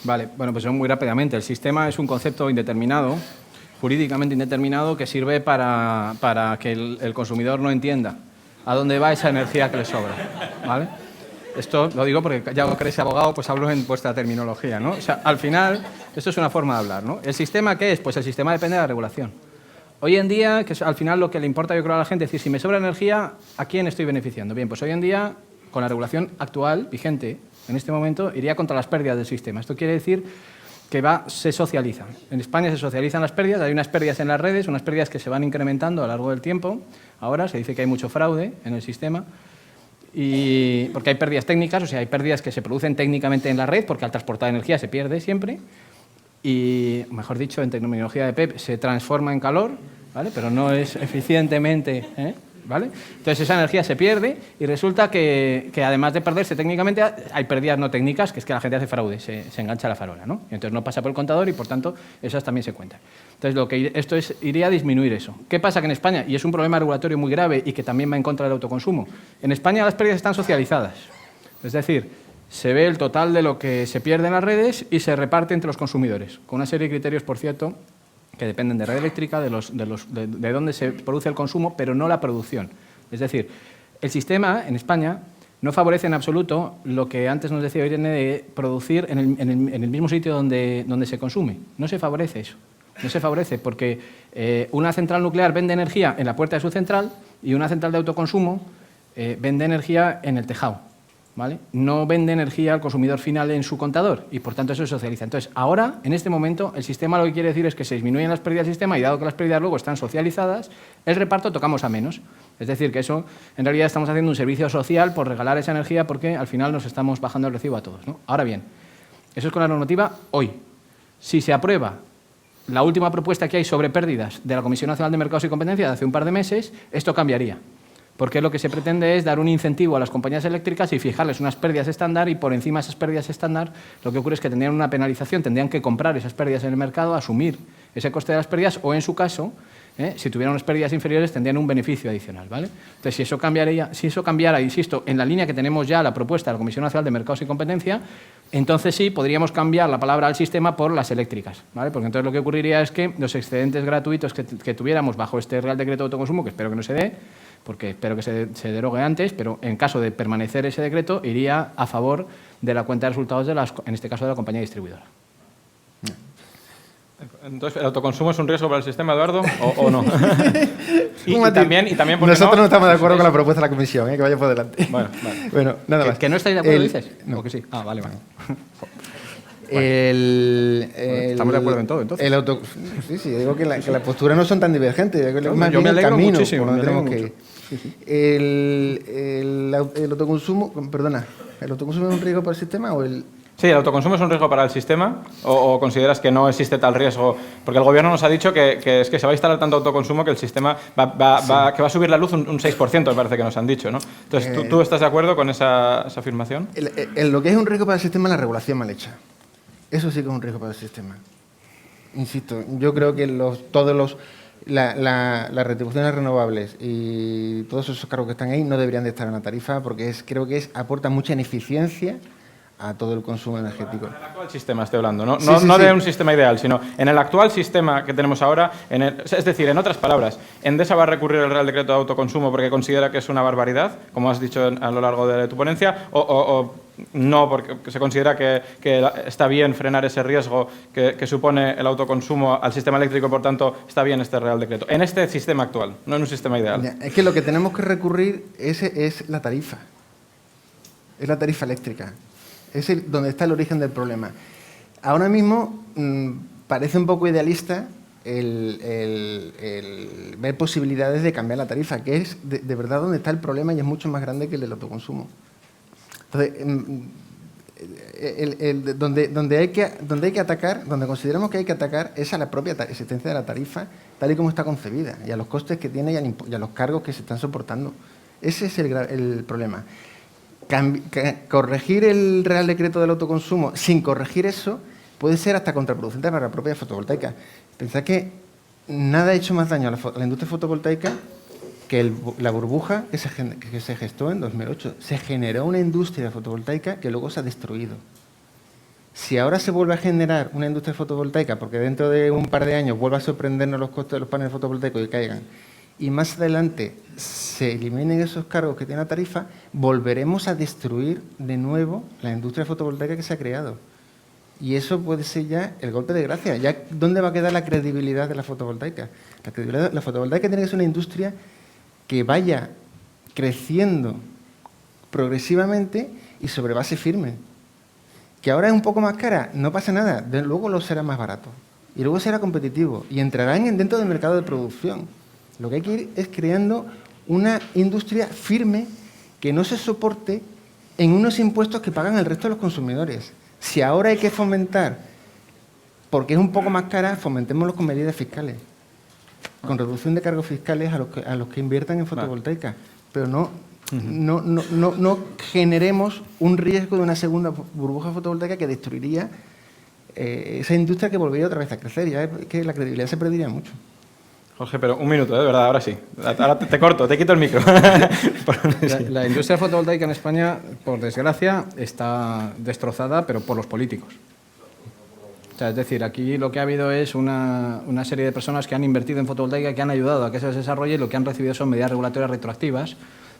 Speaker 4: Vale, bueno, pues muy rápidamente. El sistema es un concepto indeterminado, jurídicamente indeterminado, que sirve para que el consumidor no entienda a dónde va esa energía que le sobra, ¿vale? Esto lo digo porque ya que eres abogado, pues hablo en vuestra terminología, ¿no? O sea, al final, esto es una forma de hablar, ¿no? ¿El sistema qué es? Pues el sistema depende de la regulación. Hoy en día, que es al final lo que le importa yo creo a la gente, es decir, si me sobra energía, ¿a quién estoy beneficiando? Bien, pues hoy en día, con la regulación actual, vigente, en este momento, iría contra las pérdidas del sistema. Esto quiere decir que se socializan. En España se socializan las pérdidas, hay unas pérdidas en las redes, unas pérdidas que se van incrementando a lo largo del tiempo. Ahora se dice que hay mucho fraude en el sistema, porque hay pérdidas técnicas, o sea, hay pérdidas que se producen técnicamente en la red, porque al transportar energía se pierde siempre, y, mejor dicho, en terminología de PEP, se transforma en calor, ¿vale? Pero no es eficientemente, ¿vale? Entonces esa energía se pierde y resulta que además de perderse técnicamente hay pérdidas no técnicas, que es que la gente hace fraude, se engancha a la farola, ¿no? Y entonces no pasa por el contador y por tanto esas también se cuentan. Entonces esto iría a disminuir eso. ¿Qué pasa? Que en España, y es un problema regulatorio muy grave y que también va en contra del autoconsumo, en España las pérdidas están socializadas. Es decir, se ve el total de lo que se pierde en las redes y se reparte entre los consumidores, con una serie de criterios, por cierto, que dependen de red eléctrica, de dónde se produce el consumo, pero no la producción. Es decir, el sistema en España no favorece en absoluto lo que antes nos decía Irene de producir en el mismo sitio donde se consume. No se favorece eso. No se favorece porque una central nuclear vende energía en la puerta de su central y una central de autoconsumo vende energía en el tejado. ¿Vale? No vende energía al consumidor final en su contador y, por tanto, eso se socializa. Entonces, ahora, en este momento, el sistema lo que quiere decir es que se disminuyen las pérdidas del sistema y, dado que las pérdidas luego están socializadas, el reparto tocamos a menos. Es decir, que eso, en realidad, estamos haciendo un servicio social por regalar esa energía porque, al final, nos estamos bajando el recibo a todos, ¿no? Ahora bien, eso es con la normativa hoy. Si se aprueba la última propuesta que hay sobre pérdidas de la Comisión Nacional de Mercados y Competencia de hace un par de meses, esto cambiaría. Porque lo que se pretende es dar un incentivo a las compañías eléctricas y fijarles unas pérdidas estándar y por encima de esas pérdidas estándar lo que ocurre es que tendrían una penalización, tendrían que comprar esas pérdidas en el mercado, asumir ese coste de las pérdidas o, en su caso, si tuvieran unas pérdidas inferiores, tendrían un beneficio adicional, ¿vale? Entonces, si eso cambiara, insisto, en la línea que tenemos ya la propuesta de la Comisión Nacional de Mercados y Competencia, entonces sí podríamos cambiar la palabra al sistema por las eléctricas, ¿vale? Porque entonces lo que ocurriría es que los excedentes gratuitos que tuviéramos bajo este Real Decreto de Autoconsumo, que espero que no se dé, porque espero que se derogue antes, pero en caso de permanecer ese decreto, iría a favor de la cuenta de resultados, en este caso de la compañía distribuidora.
Speaker 1: Entonces, ¿el autoconsumo es un riesgo para el sistema, Eduardo, o no? y también porque
Speaker 5: nosotros no estamos de acuerdo con la propuesta de la Comisión, que vaya por delante.
Speaker 1: Bueno, vale.
Speaker 5: Bueno, nada más.
Speaker 4: ¿Que no estáis de acuerdo, dices?
Speaker 5: No.
Speaker 4: ¿O que sí? Ah, vale, vale.
Speaker 5: Estamos
Speaker 4: de acuerdo en todo, entonces.
Speaker 5: Sí, digo que la postura no son tan divergentes. Más
Speaker 4: yo
Speaker 5: bien
Speaker 4: me alegro
Speaker 5: el camino
Speaker 4: muchísimo.
Speaker 5: por donde tenemos que ir.
Speaker 4: Sí.
Speaker 5: El autoconsumo, perdona, ¿el autoconsumo es un riesgo para el sistema o el...?
Speaker 1: Sí, ¿el autoconsumo es un riesgo para el sistema o consideras que no existe tal riesgo? Porque el Gobierno nos ha dicho que es que se va a instalar tanto autoconsumo que el sistema va a subir la luz un 6%, me parece que nos han dicho, ¿no? Entonces, ¿tú estás de acuerdo con esa afirmación?
Speaker 5: Lo que es un riesgo para el sistema es la regulación mal hecha. Eso sí que es un riesgo para el sistema. Insisto, yo creo que las retribuciones renovables y todos esos cargos que están ahí no deberían de estar en la tarifa porque creo que aporta mucha ineficiencia a todo el consumo energético.
Speaker 1: En el actual sistema estoy hablando, no de un sistema ideal, sino en el actual sistema que tenemos ahora, es decir, en otras palabras, ¿Endesa va a recurrir al Real Decreto de Autoconsumo porque considera que es una barbaridad, como has dicho a lo largo de tu ponencia, o no, porque se considera que está bien frenar ese riesgo que supone el autoconsumo al sistema eléctrico y, por tanto, está bien este Real Decreto? En este sistema actual, no en un sistema ideal.
Speaker 5: Es que lo que tenemos que recurrir es la tarifa. Es la tarifa eléctrica. Es donde está el origen del problema. Ahora mismo parece un poco idealista el ver posibilidades de cambiar la tarifa, que es de verdad donde está el problema y es mucho más grande que el del autoconsumo. Entonces, donde hay que atacar, donde consideramos que hay que atacar es a la propia existencia de la tarifa, tal y como está concebida, y a los costes que tiene y a los cargos que se están soportando. Ese es el problema. Corregir el Real Decreto del Autoconsumo sin corregir eso puede ser hasta contraproducente para la propia fotovoltaica. Pensad que nada ha hecho más daño a la industria fotovoltaica que la burbuja que se gestó en 2008. Se generó una industria fotovoltaica que luego se ha destruido. Si ahora se vuelve a generar una industria fotovoltaica, porque dentro de un par de años vuelva a sorprendernos los costes de los paneles fotovoltaicos y caigan, y más adelante se eliminen esos cargos que tiene la tarifa, volveremos a destruir de nuevo la industria fotovoltaica que se ha creado. Y eso puede ser ya el golpe de gracia. Ya, ¿dónde va a quedar la credibilidad de la fotovoltaica? La fotovoltaica tiene que ser una industria que vaya creciendo progresivamente y sobre base firme. ¿Que ahora es un poco más cara? No pasa nada, luego lo será más barato. Y luego será competitivo y entrarán dentro del mercado de producción. Lo que hay que ir es creando una industria firme que no se soporte en unos impuestos que pagan el resto de los consumidores. Si ahora hay que fomentar, porque es un poco más cara, fomentémoslo con medidas fiscales, con reducción de cargos fiscales a los que inviertan en fotovoltaica, pero no generemos un riesgo de una segunda burbuja fotovoltaica que destruiría esa industria, que volvería otra vez a crecer. Ya es que la credibilidad se perdería mucho.
Speaker 1: Jorge, pero un minuto, de verdad, ahora sí. Ahora te corto, te quito el micro.
Speaker 4: La industria fotovoltaica en España, por desgracia, está destrozada, pero por los políticos. O sea, es decir, aquí lo que ha habido es una serie de personas que han invertido en fotovoltaica, que han ayudado a que eso se desarrolle, y lo que han recibido son medidas regulatorias retroactivas,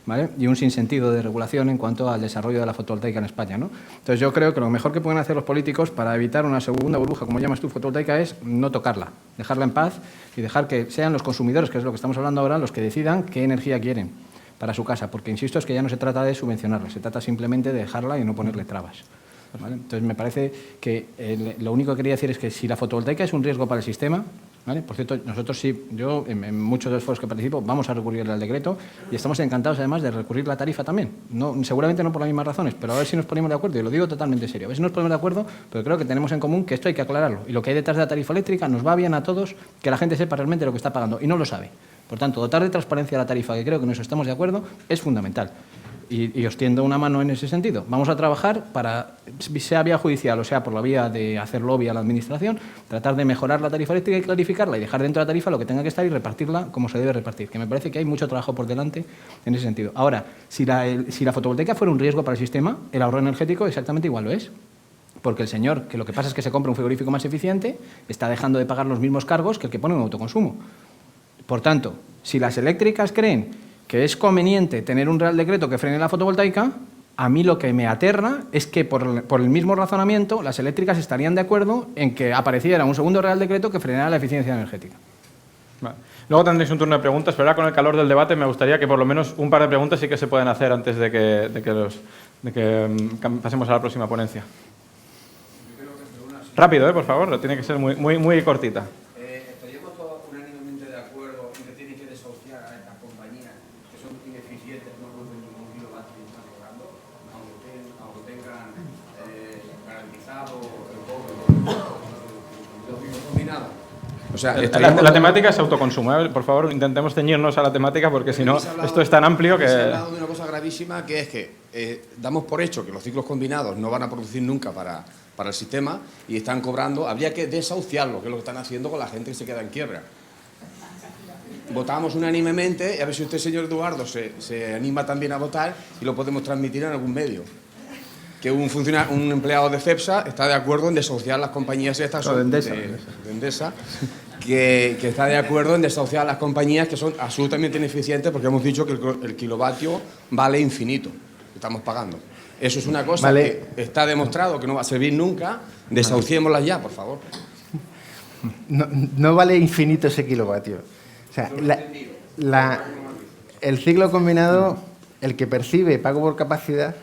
Speaker 4: ¿vale? Y un sinsentido de regulación en cuanto al desarrollo de la fotovoltaica en España, ¿no? Entonces yo creo que lo mejor que pueden hacer los políticos para evitar una segunda burbuja, como llamas tú, fotovoltaica, es no tocarla, dejarla en paz y dejar que sean los consumidores, que es lo que estamos hablando ahora, los que decidan qué energía quieren para su casa, porque insisto, es que ya no se trata de subvencionarla, se trata simplemente de dejarla y no ponerle trabas, ¿vale? Entonces me parece que lo único que quería decir es que si la fotovoltaica es un riesgo para el sistema, ¿vale? Por cierto, nosotros sí, yo en muchos de los foros que participo vamos a recurrir al decreto y estamos encantados además de recurrir la tarifa también. Seguramente no por las mismas razones, pero a ver si nos ponemos de acuerdo, y lo digo totalmente serio, a ver si nos ponemos de acuerdo, pero creo que tenemos en común que esto hay que aclararlo, y lo que hay detrás de la tarifa eléctrica nos va bien a todos que la gente sepa realmente lo que está pagando y no lo sabe. Por tanto, dotar de transparencia a la tarifa, que creo que en eso estamos de acuerdo, es fundamental. Y os tiendo una mano en ese sentido. Vamos a trabajar para, sea vía judicial o sea por la vía de hacer lobby a la Administración, tratar de mejorar la tarifa eléctrica y clarificarla y dejar dentro de la tarifa lo que tenga que estar y repartirla como se debe repartir, que me parece que hay mucho trabajo por delante en ese sentido. Ahora, si la fotovoltaica fuera un riesgo para el sistema, el ahorro energético exactamente igual lo es. Porque el señor, que lo que pasa es que se compra un frigorífico más eficiente, está dejando de pagar los mismos cargos que el que pone un autoconsumo. Por tanto, si las eléctricas creen que es conveniente tener un Real Decreto que frene la fotovoltaica, a mí lo que me aterra es que por el mismo razonamiento las eléctricas estarían de acuerdo en que apareciera un segundo Real Decreto que frenara la eficiencia energética.
Speaker 1: Vale. Luego tendréis un turno de preguntas, pero ahora con el calor del debate me gustaría que por lo menos un par de preguntas sí que se pueden hacer antes de que pasemos a la próxima ponencia. Rápido, por favor, tiene que ser muy cortita.
Speaker 6: ¿Estaríamos todos unánimemente de acuerdo en que tienen que desahuciar a estas compañías que son ineficientes, no producen ningún kilovatio y están cobrando, aunque tengan garantizado el cobro los mismos combinados? O sea,
Speaker 1: la temática es autoconsumo, ¿eh? Por favor, intentemos ceñirnos a la temática porque si no, esto es tan amplio que...
Speaker 6: Se ha hablado de una cosa gravísima, que es que damos por hecho que los ciclos combinados no van a producir nunca para el sistema y están cobrando. Habría que desahuciarlo, que es lo que están haciendo con la gente que se queda en quiebra. Votamos unánimemente y a ver si usted, señor Eduardo, se anima también a votar y lo podemos transmitir en algún medio. Que un empleado de CEPSA está de acuerdo en desahuciar las compañías estas
Speaker 1: de
Speaker 6: Endesa, que está de acuerdo en desahuciar las compañías que son absolutamente ineficientes, porque hemos dicho que el kilovatio vale infinito, que estamos pagando. Eso es una cosa que está demostrado que no va a servir nunca. Desahuciémoslas ya, por favor.
Speaker 5: No vale infinito ese kilovatio. O sea, el ciclo combinado, el que percibe pago por capacidad,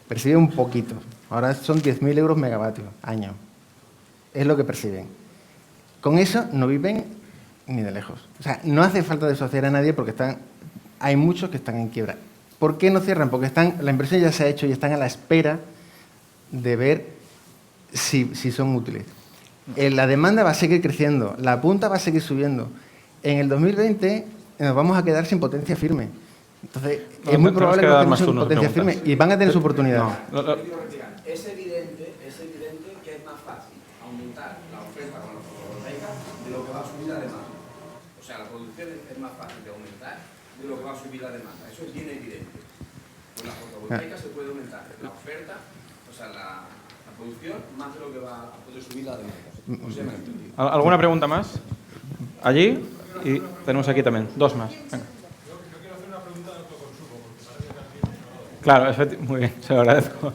Speaker 5: percibe un poquito. Ahora son 10.000 euros megavatios año. Es lo que perciben. Con eso no viven ni de lejos. O sea, no hace falta desasociar a nadie porque hay muchos que están en quiebra. ¿Por qué no cierran? Porque la inversión ya se ha hecho y están a la espera de ver si son útiles. La demanda va a seguir creciendo, la punta va a seguir subiendo. En el 2020 nos vamos a quedar sin potencia firme. Entonces, es muy probable que no tengamos potencia firme y van a tener su oportunidad.
Speaker 6: Es evidente que es más fácil aumentar la oferta con la fotovoltaica de lo que va a subir la demanda. O sea, la producción es más fácil de aumentar de lo que va a subir la demanda. Eso es bien evidente. Con la fotovoltaica se puede aumentar la oferta, o sea, la producción, más de lo que va a poder subir la demanda. O sea, me he entendido.
Speaker 1: ¿Alguna pregunta más? Allí y tenemos aquí también. Dos más. Venga. Claro, muy bien, se lo agradezco.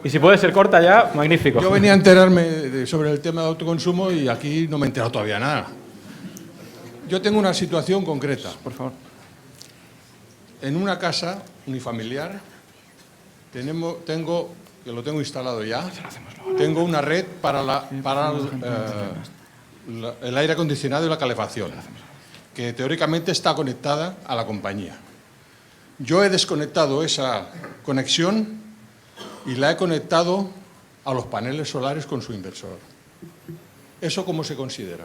Speaker 1: Y si puede ser corta ya, magnífico.
Speaker 7: Yo venía a enterarme sobre el tema de autoconsumo y aquí no me he enterado todavía nada. Yo tengo una situación concreta.
Speaker 1: Por favor.
Speaker 7: En una casa unifamiliar tengo que lo tengo instalado ya, tengo una red para el aire acondicionado y la calefacción, que teóricamente está conectada a la compañía. Yo he desconectado esa conexión y la he conectado a los paneles solares con su inversor. ¿Eso cómo se considera?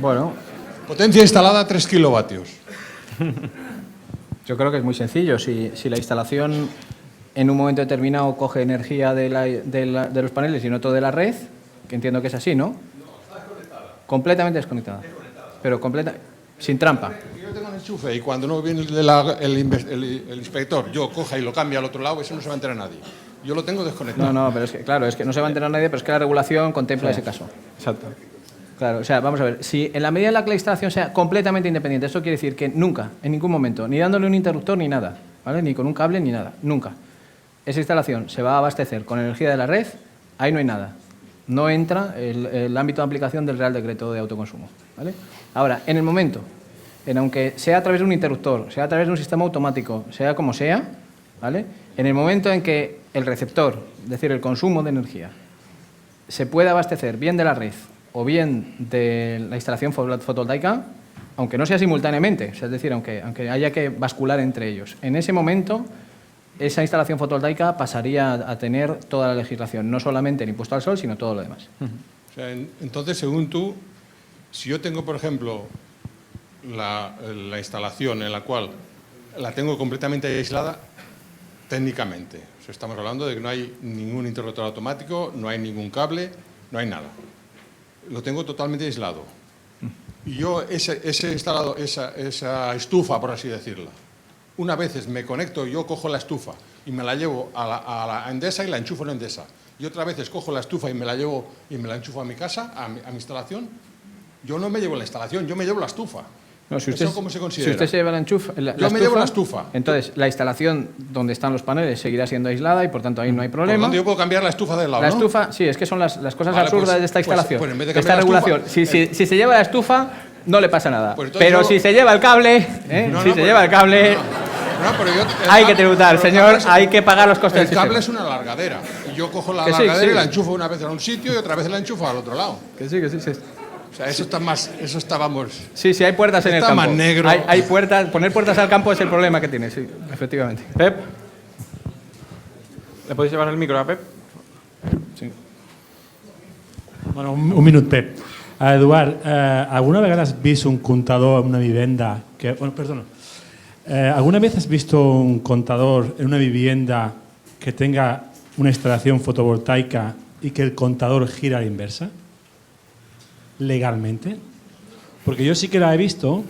Speaker 4: Bueno,
Speaker 7: Potencia instalada 3 kilovatios.
Speaker 4: yo creo que es muy sencillo. Si la instalación en un momento determinado coge energía de los paneles y no todo de la red, que entiendo que es así, ¿no? No, está desconectada. Completamente desconectada. Pero sin trampa.
Speaker 7: Yo tengo un enchufe y cuando no viene el inspector, yo coja y lo cambia al otro lado, eso no se va a enterar nadie. Yo lo tengo desconectado.
Speaker 4: No, pero es que, claro, es que no se va a enterar nadie, pero es que la regulación contempla ese caso.
Speaker 1: Exacto.
Speaker 4: Claro, o sea, vamos a ver, si en la medida en la que la instalación sea completamente independiente, esto quiere decir que nunca, en ningún momento, ni dándole un interruptor ni nada, ¿vale? Ni con un cable ni nada, nunca. Esa instalación se va a abastecer con energía de la red, ahí no hay nada. No entra el ámbito de aplicación del Real Decreto de autoconsumo, ¿vale? Ahora, en el momento, aunque sea a través de un interruptor, sea a través de un sistema automático, sea como sea, ¿vale? En el momento en que el receptor, es decir, el consumo de energía, se puede abastecer bien de la red o bien de la instalación fotovoltaica, aunque no sea simultáneamente, o sea, es decir, aunque haya que bascular entre ellos. En ese momento, esa instalación fotovoltaica pasaría a tener toda la legislación, no solamente el impuesto al sol, sino todo lo demás.
Speaker 7: O sea, entonces, según tú, si yo tengo, por ejemplo, la instalación en la cual la tengo completamente aislada, técnicamente, o sea, estamos hablando de que no hay ningún interruptor automático, no hay ningún cable, no hay nada. Lo tengo totalmente aislado. Y yo, ese instalado, esa estufa, por así decirla, una vez me conecto, yo cojo la estufa y me la llevo a la Endesa y la enchufo en la Endesa. Y otra vez cojo la estufa y me la llevo y me la enchufo a mi casa, a mi instalación. Yo no me llevo la instalación, yo me llevo la estufa.
Speaker 4: No,
Speaker 7: ¿Eso cómo se considera?
Speaker 4: Si usted se lleva la
Speaker 7: Yo me llevo la estufa.
Speaker 4: Entonces, la instalación donde están los paneles seguirá siendo aislada y, por tanto, ahí no hay problema.
Speaker 7: Por lo tanto, yo puedo cambiar la estufa del lado,
Speaker 4: La
Speaker 7: ¿no?
Speaker 4: estufa, sí, es que son las cosas absurdas de esta instalación,
Speaker 7: pues en vez de
Speaker 4: de esta
Speaker 7: cambiar la
Speaker 4: regulación.
Speaker 7: estufa,
Speaker 4: Si se lleva la estufa, no le pasa nada.
Speaker 7: Pues entonces
Speaker 4: pero
Speaker 7: yo-
Speaker 4: si se lleva el cable, lleva el cable,
Speaker 7: Pero yo-
Speaker 4: hay que tributar, señor, hay que pagar los costes
Speaker 7: El
Speaker 4: del
Speaker 7: cable
Speaker 4: sistema.
Speaker 7: es una largadera. Y yo cojo la
Speaker 4: Que sí,
Speaker 7: largadera
Speaker 4: sí.
Speaker 7: y la enchufo una vez en un sitio y otra vez la enchufo al otro lado.
Speaker 4: Que sí.
Speaker 7: O sea, eso está, vamos...
Speaker 4: Sí, hay puertas en el
Speaker 7: Está
Speaker 4: campo.
Speaker 7: más negro.
Speaker 4: Hay puertas, poner puertas al campo es el problema que tiene, sí, efectivamente.
Speaker 1: Pep. ¿Le podéis llevar el micro a Pep?
Speaker 4: Sí.
Speaker 8: Bueno, un minut, Pep. Eduard, ¿alguna vez has visto un contador en una vivienda que... Bueno, perdona. ¿Alguna vez has visto un contador en una vivienda que tenga una instalación fotovoltaica y que el contador gira a la inversa? Legalmente. Porque yo sí que la he visto.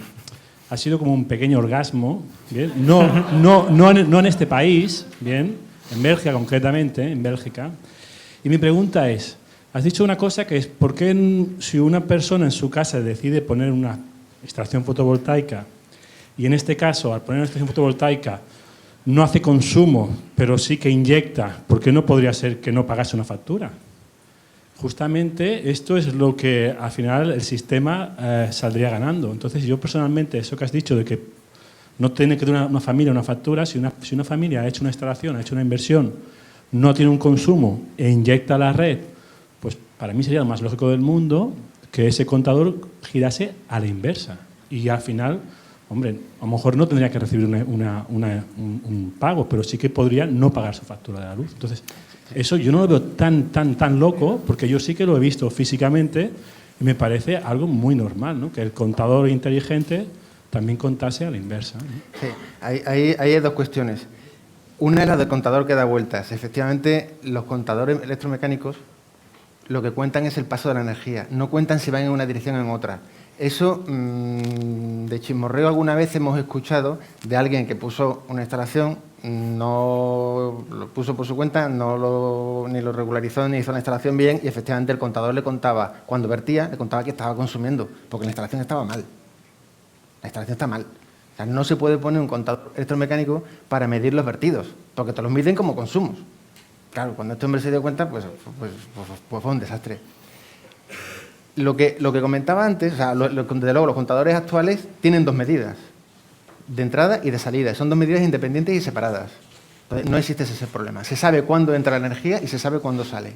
Speaker 8: Ha sido como un pequeño orgasmo. ¿Bien? No en este país, ¿bien? En Bélgica concretamente, en Bélgica. Y mi pregunta es, has dicho una cosa que es, ¿por qué si una persona en su casa decide poner una instalación fotovoltaica y en este caso, al poner una instalación fotovoltaica, no hace consumo, pero sí que inyecta, ¿por qué no podría ser que no pagase una factura? Justamente esto es lo que al final el sistema saldría ganando. Entonces yo personalmente, eso que has dicho de que no tiene que tener una familia una factura, si una familia ha hecho una instalación, ha hecho una inversión, no tiene un consumo e inyecta a la red, pues para mí sería lo más lógico del mundo que ese contador girase a la inversa. Y al final, hombre, a lo mejor no tendría que recibir un pago, pero sí que podría no pagar su factura de la luz. Entonces, eso yo no lo veo tan loco, porque yo sí que lo he visto físicamente y me parece algo muy normal, ¿no? Que el contador inteligente también contase a la inversa, ¿no?
Speaker 5: Sí, ahí hay dos cuestiones. Una es la del contador que da vueltas. Efectivamente, los contadores electromecánicos lo que cuentan es el paso de la energía, no cuentan si van en una dirección o en otra. Eso, de chismorreo, alguna vez hemos escuchado de alguien que puso una instalación, no lo puso por su cuenta, ni lo regularizó ni hizo la instalación bien, y efectivamente el contador le contaba, cuando vertía, le contaba que estaba consumiendo, porque la instalación estaba mal. La instalación está mal. O sea, no se puede poner un contador electromecánico para medir los vertidos, porque te los miden como consumos. Claro, cuando este hombre se dio cuenta, pues fue un desastre. Lo que comentaba antes, o sea, desde luego los contadores actuales tienen dos medidas. de entrada y de salida. Son dos medidas independientes y separadas. Entonces, no existe ese problema. Se sabe cuándo entra la energía y se sabe cuándo sale.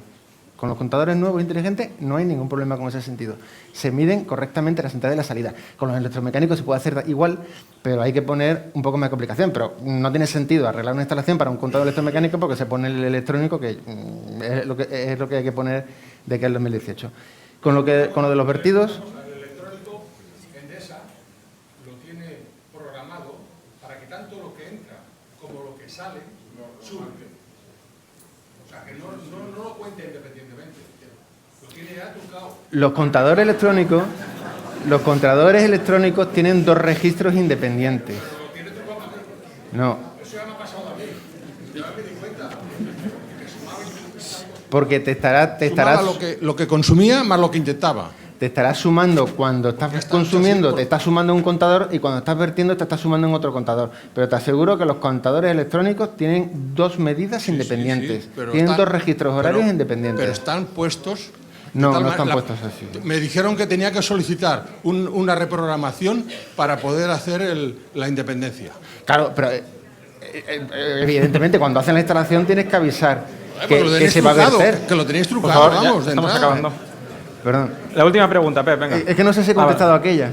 Speaker 5: Con los contadores nuevos e inteligentes no hay ningún problema con ese sentido. Se miden correctamente las entradas y la salida. Con los electromecánicos se puede hacer igual, pero hay que poner un poco más de complicación. Pero no tiene sentido arreglar una instalación para un contador electromecánico porque se pone el electrónico, que es lo que hay que poner de aquí al 2018. Con lo de los vertidos...
Speaker 7: El electrónico, Endesa, lo tiene programado para que tanto lo que entra como lo que sale suba. O sea, que no lo cuente independientemente. Lo tiene ya trucado.
Speaker 5: Los contadores electrónicos tienen dos registros independientes. No.
Speaker 7: Eso ya me ha pasado a mí. Ya me di cuenta.
Speaker 5: Porque te estarás
Speaker 7: lo que consumía más lo que inyectaba.
Speaker 5: te estarás sumando cuando estás consumiendo, te estás sumando en un contador y cuando estás vertiendo te estás sumando en otro contador. Pero te aseguro que los contadores electrónicos tienen dos medidas independientes, tienen dos registros horarios independientes.
Speaker 7: Pero están puestos...
Speaker 5: No, no están puestos así.
Speaker 7: Me dijeron que tenía que solicitar una reprogramación para poder hacer la independencia.
Speaker 5: Claro, pero evidentemente cuando hacen la instalación tienes que avisar que se va a verter.
Speaker 7: Que lo tenéis trucado, vamos, de
Speaker 1: estamos
Speaker 7: entrada.
Speaker 1: acabando.
Speaker 5: Perdón.
Speaker 1: La última pregunta, Pep, venga.
Speaker 5: Es que no sé si he contestado aquella.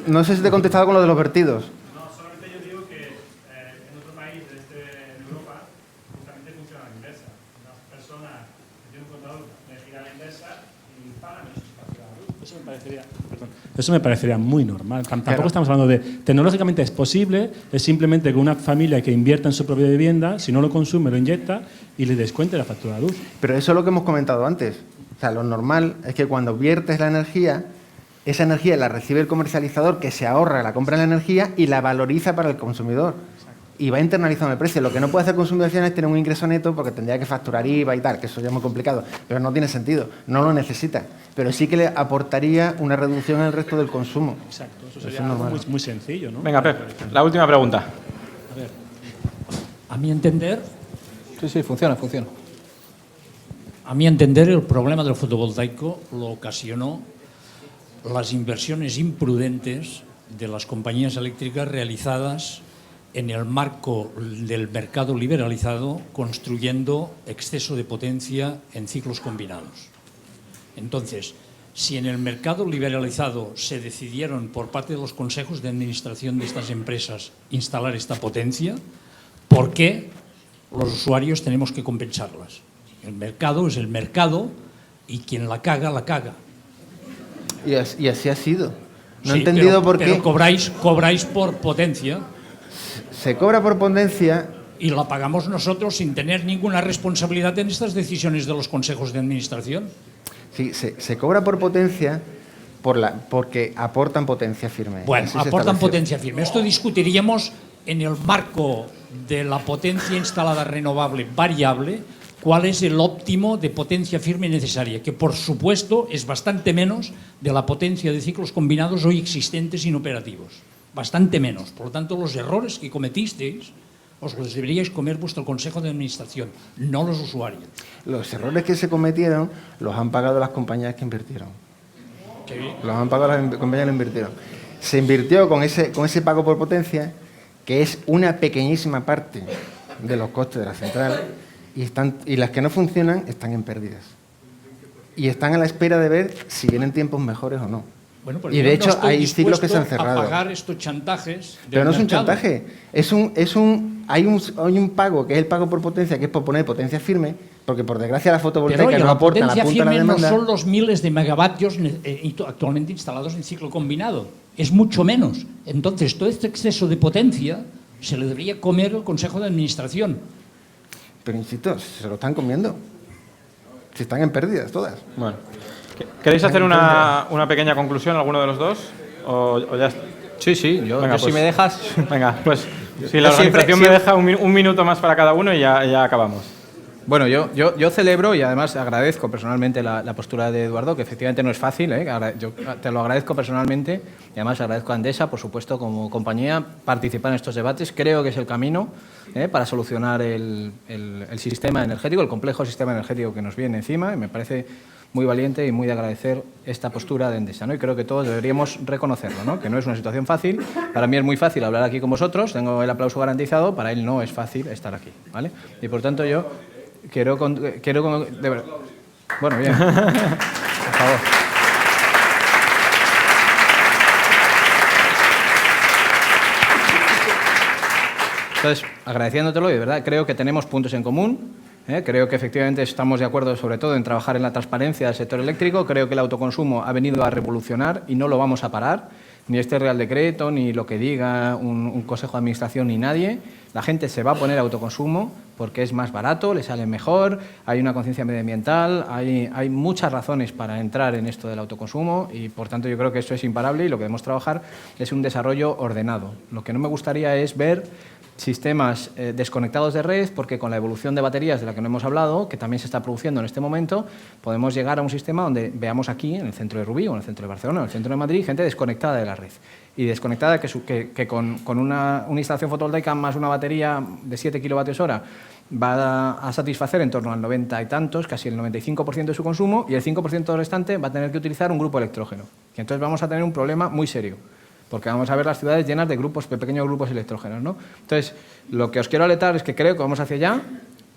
Speaker 5: No sé si te he contestado con lo de los vertidos.
Speaker 8: No, solamente yo digo que en otro país, en Europa, justamente funciona la inversa. Una persona que tiene un contador le gira la inversa y pagan esos facturas de luz. Eso me parecería muy normal. Tampoco estamos hablando de... Tecnológicamente es posible, es simplemente que una familia que invierta en su propia vivienda, si no lo consume, lo inyecta y le descuente la factura de luz.
Speaker 5: Pero eso es lo que hemos comentado antes. O sea, lo normal es que cuando viertes la energía, esa energía la recibe el comercializador, que se ahorra la compra de la energía y la valoriza para el consumidor. Y va internalizando el precio. Lo que no puede hacer el consumidor final es tener un ingreso neto porque tendría que facturar IVA y tal, que eso ya es muy complicado. Pero no tiene sentido, no lo necesita. Pero sí que le aportaría una reducción en el resto del consumo.
Speaker 8: Exacto, eso sería algo muy sencillo, ¿no?
Speaker 1: Venga, Pep, la última pregunta.
Speaker 2: A ver. A mi entender...
Speaker 4: Sí, funciona.
Speaker 2: A mi entender, el problema del fotovoltaico lo ocasionó las inversiones imprudentes de las compañías eléctricas realizadas en el marco del mercado liberalizado, construyendo exceso de potencia en ciclos combinados. Entonces, si en el mercado liberalizado se decidieron por parte de los consejos de administración de estas empresas instalar esta potencia, ¿por qué los usuarios tenemos que compensarlas? El mercado es el mercado y quien la caga, la caga.
Speaker 5: Y así ha sido. No he
Speaker 2: Sí,
Speaker 5: entendido por qué.
Speaker 2: Pero cobráis por potencia.
Speaker 5: Se cobra por potencia.
Speaker 2: Y la pagamos nosotros sin tener ninguna responsabilidad en estas decisiones de los consejos de administración.
Speaker 5: Sí, se cobra por potencia porque aportan potencia firme.
Speaker 2: Bueno,
Speaker 5: Así se
Speaker 2: aportan
Speaker 5: estableció.
Speaker 2: potencia firme. Esto discutiríamos en el marco de la potencia instalada renovable variable, cuál es el óptimo de potencia firme necesaria, que por supuesto es bastante menos de la potencia de ciclos combinados hoy existentes inoperativos. Bastante menos. Por lo tanto, los errores que cometisteis os los deberíais comer vuestro consejo de administración, no los usuarios.
Speaker 5: Los errores que se cometieron los han pagado las compañías que invirtieron.
Speaker 2: Sí.
Speaker 5: Los han pagado las compañías que invirtieron. Se invirtió con ese pago por potencia, que es una pequeñísima parte de los costes de la central, y las que no funcionan están en pérdidas. Y están a la espera de ver si vienen tiempos mejores o no.
Speaker 2: Bueno, pero
Speaker 5: Y
Speaker 2: yo
Speaker 5: de
Speaker 2: no
Speaker 5: hecho
Speaker 2: estoy
Speaker 5: hay ciclos que se han
Speaker 2: dispuesto
Speaker 5: cerrado.
Speaker 2: a pagar estos chantajes del
Speaker 5: Pero no es un
Speaker 2: mercado.
Speaker 5: chantaje, hay un pago que es el pago por potencia, que es por poner potencia firme, porque por desgracia la
Speaker 2: Pero
Speaker 5: fotovoltaica
Speaker 2: oye,
Speaker 5: no
Speaker 2: la
Speaker 5: aporta la
Speaker 2: potencia
Speaker 5: punta de la
Speaker 2: firme no
Speaker 5: demanda.
Speaker 2: son los miles de megavatios actualmente instalados en ciclo combinado, es mucho menos. Entonces, todo este exceso de potencia se le debería comer el Consejo de Administración.
Speaker 5: Pero insisto, se lo están comiendo. Si están en pérdidas todas.
Speaker 1: Bueno, ¿queréis hacer una pequeña conclusión, alguno de los dos? ¿O ya está?
Speaker 4: Sí, yo
Speaker 1: Venga,
Speaker 4: si me dejas...
Speaker 1: Venga, pues si la
Speaker 4: Yo
Speaker 1: organización
Speaker 4: siempre-
Speaker 1: me deja un minuto más para cada uno y ya acabamos.
Speaker 4: Bueno, yo celebro y además agradezco personalmente la postura de Eduardo, que efectivamente no es fácil, yo te lo agradezco personalmente y además agradezco a Endesa, por supuesto, como compañía, participar en estos debates. Creo que es el camino para solucionar el sistema energético, el complejo sistema energético que nos viene encima, y me parece muy valiente y muy de agradecer esta postura de Endesa, ¿no? Y creo que todos deberíamos reconocerlo, ¿no? Que no es una situación fácil. Para mí es muy fácil hablar aquí con vosotros, tengo el aplauso garantizado, para él no es fácil estar aquí, ¿vale? Y por tanto yo quiero de verdad. Bueno, bien. Por favor. Entonces, agradeciéndotelo, y de verdad creo que tenemos puntos en común. Creo que efectivamente estamos de acuerdo sobre todo en trabajar en la transparencia del sector eléctrico. Creo que el autoconsumo ha venido a revolucionar y no lo vamos a parar. Ni este Real Decreto, ni lo que diga un Consejo de Administración, ni nadie. La gente se va a poner autoconsumo porque es más barato, le sale mejor, hay una conciencia medioambiental, hay muchas razones para entrar en esto del autoconsumo y, por tanto, yo creo que esto es imparable y lo que debemos trabajar es un desarrollo ordenado. Lo que no me gustaría es ver sistemas desconectados de red, porque con la evolución de baterías de la que no hemos hablado, que también se está produciendo en este momento, podemos llegar a un sistema donde veamos aquí, en el centro de Rubí, o en el centro de Barcelona, o en el centro de Madrid, gente desconectada de la red. Y desconectada que con una instalación fotovoltaica más una batería de 7 kWh va a satisfacer en torno al 90 y tantos, casi el 95% de su consumo, y el 5% restante va a tener que utilizar un grupo electrógeno. Y entonces vamos a tener un problema muy serio, porque vamos a ver las ciudades llenas de pequeños grupos electrógenos, ¿no? Entonces, lo que os quiero alertar es que creo que vamos hacia allá.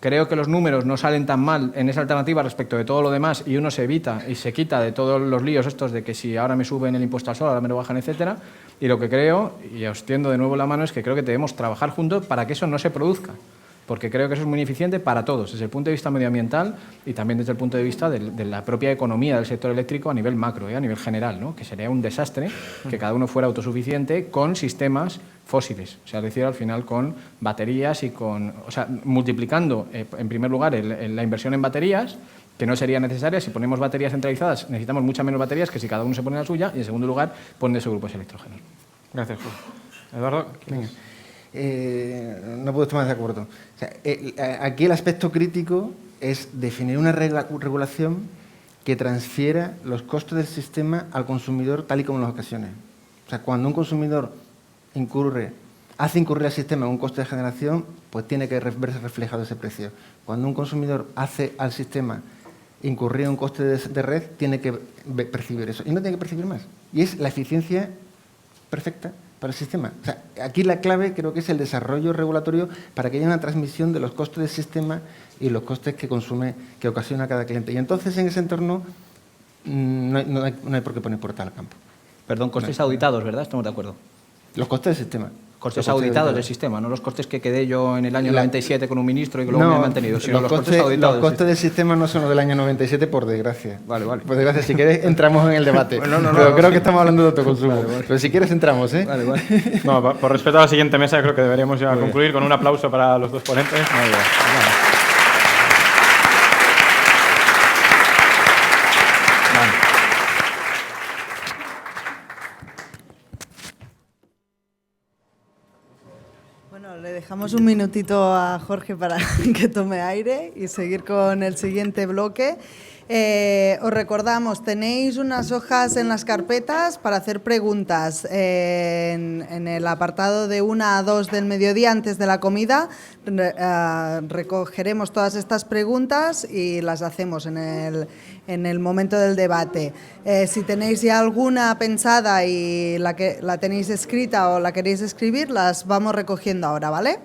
Speaker 4: Creo que los números no salen tan mal en esa alternativa respecto de todo lo demás y uno se evita y se quita de todos los líos estos de que si ahora me suben el impuesto al sol, ahora me lo bajan, etcétera. Y lo que creo, y os tiendo de nuevo la mano, es que creo que debemos trabajar juntos para que eso no se produzca, porque creo que eso es muy ineficiente para todos, desde el punto de vista medioambiental y también desde el punto de vista de la propia economía del sector eléctrico a nivel macro, a nivel general, ¿no? Que sería un desastre que cada uno fuera autosuficiente con sistemas fósiles, o sea, es decir, al final con baterías y multiplicando, en primer lugar, la inversión en baterías, que no sería necesaria. Si ponemos baterías centralizadas, necesitamos muchas menos baterías que si cada uno se pone la suya, y en segundo lugar, ponen esos grupos electrógenos.
Speaker 1: Gracias, Jorge. Eduardo.
Speaker 5: Venga. No puedo estar más de acuerdo. O sea, aquí el aspecto crítico es definir una regulación que transfiera los costes del sistema al consumidor tal y como en las ocasiones. O sea, cuando un consumidor hace incurrir al sistema en un coste de generación, pues tiene que verse reflejado ese precio. Cuando un consumidor hace al sistema incurrir en un coste de red, tiene que percibir eso. Y no tiene que percibir más. Y es la eficiencia perfecta para el sistema. O sea, aquí la clave creo que es el desarrollo regulatorio para que haya una transmisión de los costes del sistema y los costes que ocasiona cada cliente. Y entonces en ese entorno no hay por qué poner puerta al campo.
Speaker 4: Perdón, costes auditados, ¿verdad? Estamos de acuerdo.
Speaker 5: Los costes del sistema.
Speaker 4: Costes auditados del sistema, no los costes que quedé yo en el año 97 con un ministro y que luego me he mantenido, sino los costes auditados.
Speaker 5: Los costes del sistema no son los del año 97, por desgracia.
Speaker 4: Vale.
Speaker 5: Por desgracia, si quieres entramos en el debate. Pero creo que estamos hablando de autoconsumo. Vale. Pero si quieres entramos, ¿eh?
Speaker 4: Vale.
Speaker 1: No, por respeto a la siguiente mesa, creo que deberíamos ya concluir con un aplauso para los dos ponentes. Muy bien.
Speaker 9: Bueno, le dejamos un minutito a Jorge para que tome aire y seguir con el siguiente bloque. Os recordamos, tenéis unas hojas en las carpetas para hacer preguntas en el apartado de 1 a 2 del mediodía antes de la comida. Recogeremos todas estas preguntas y las hacemos en el momento del debate. Si tenéis ya alguna pensada y la tenéis escrita o la queréis escribir, las vamos recogiendo ahora, ¿vale?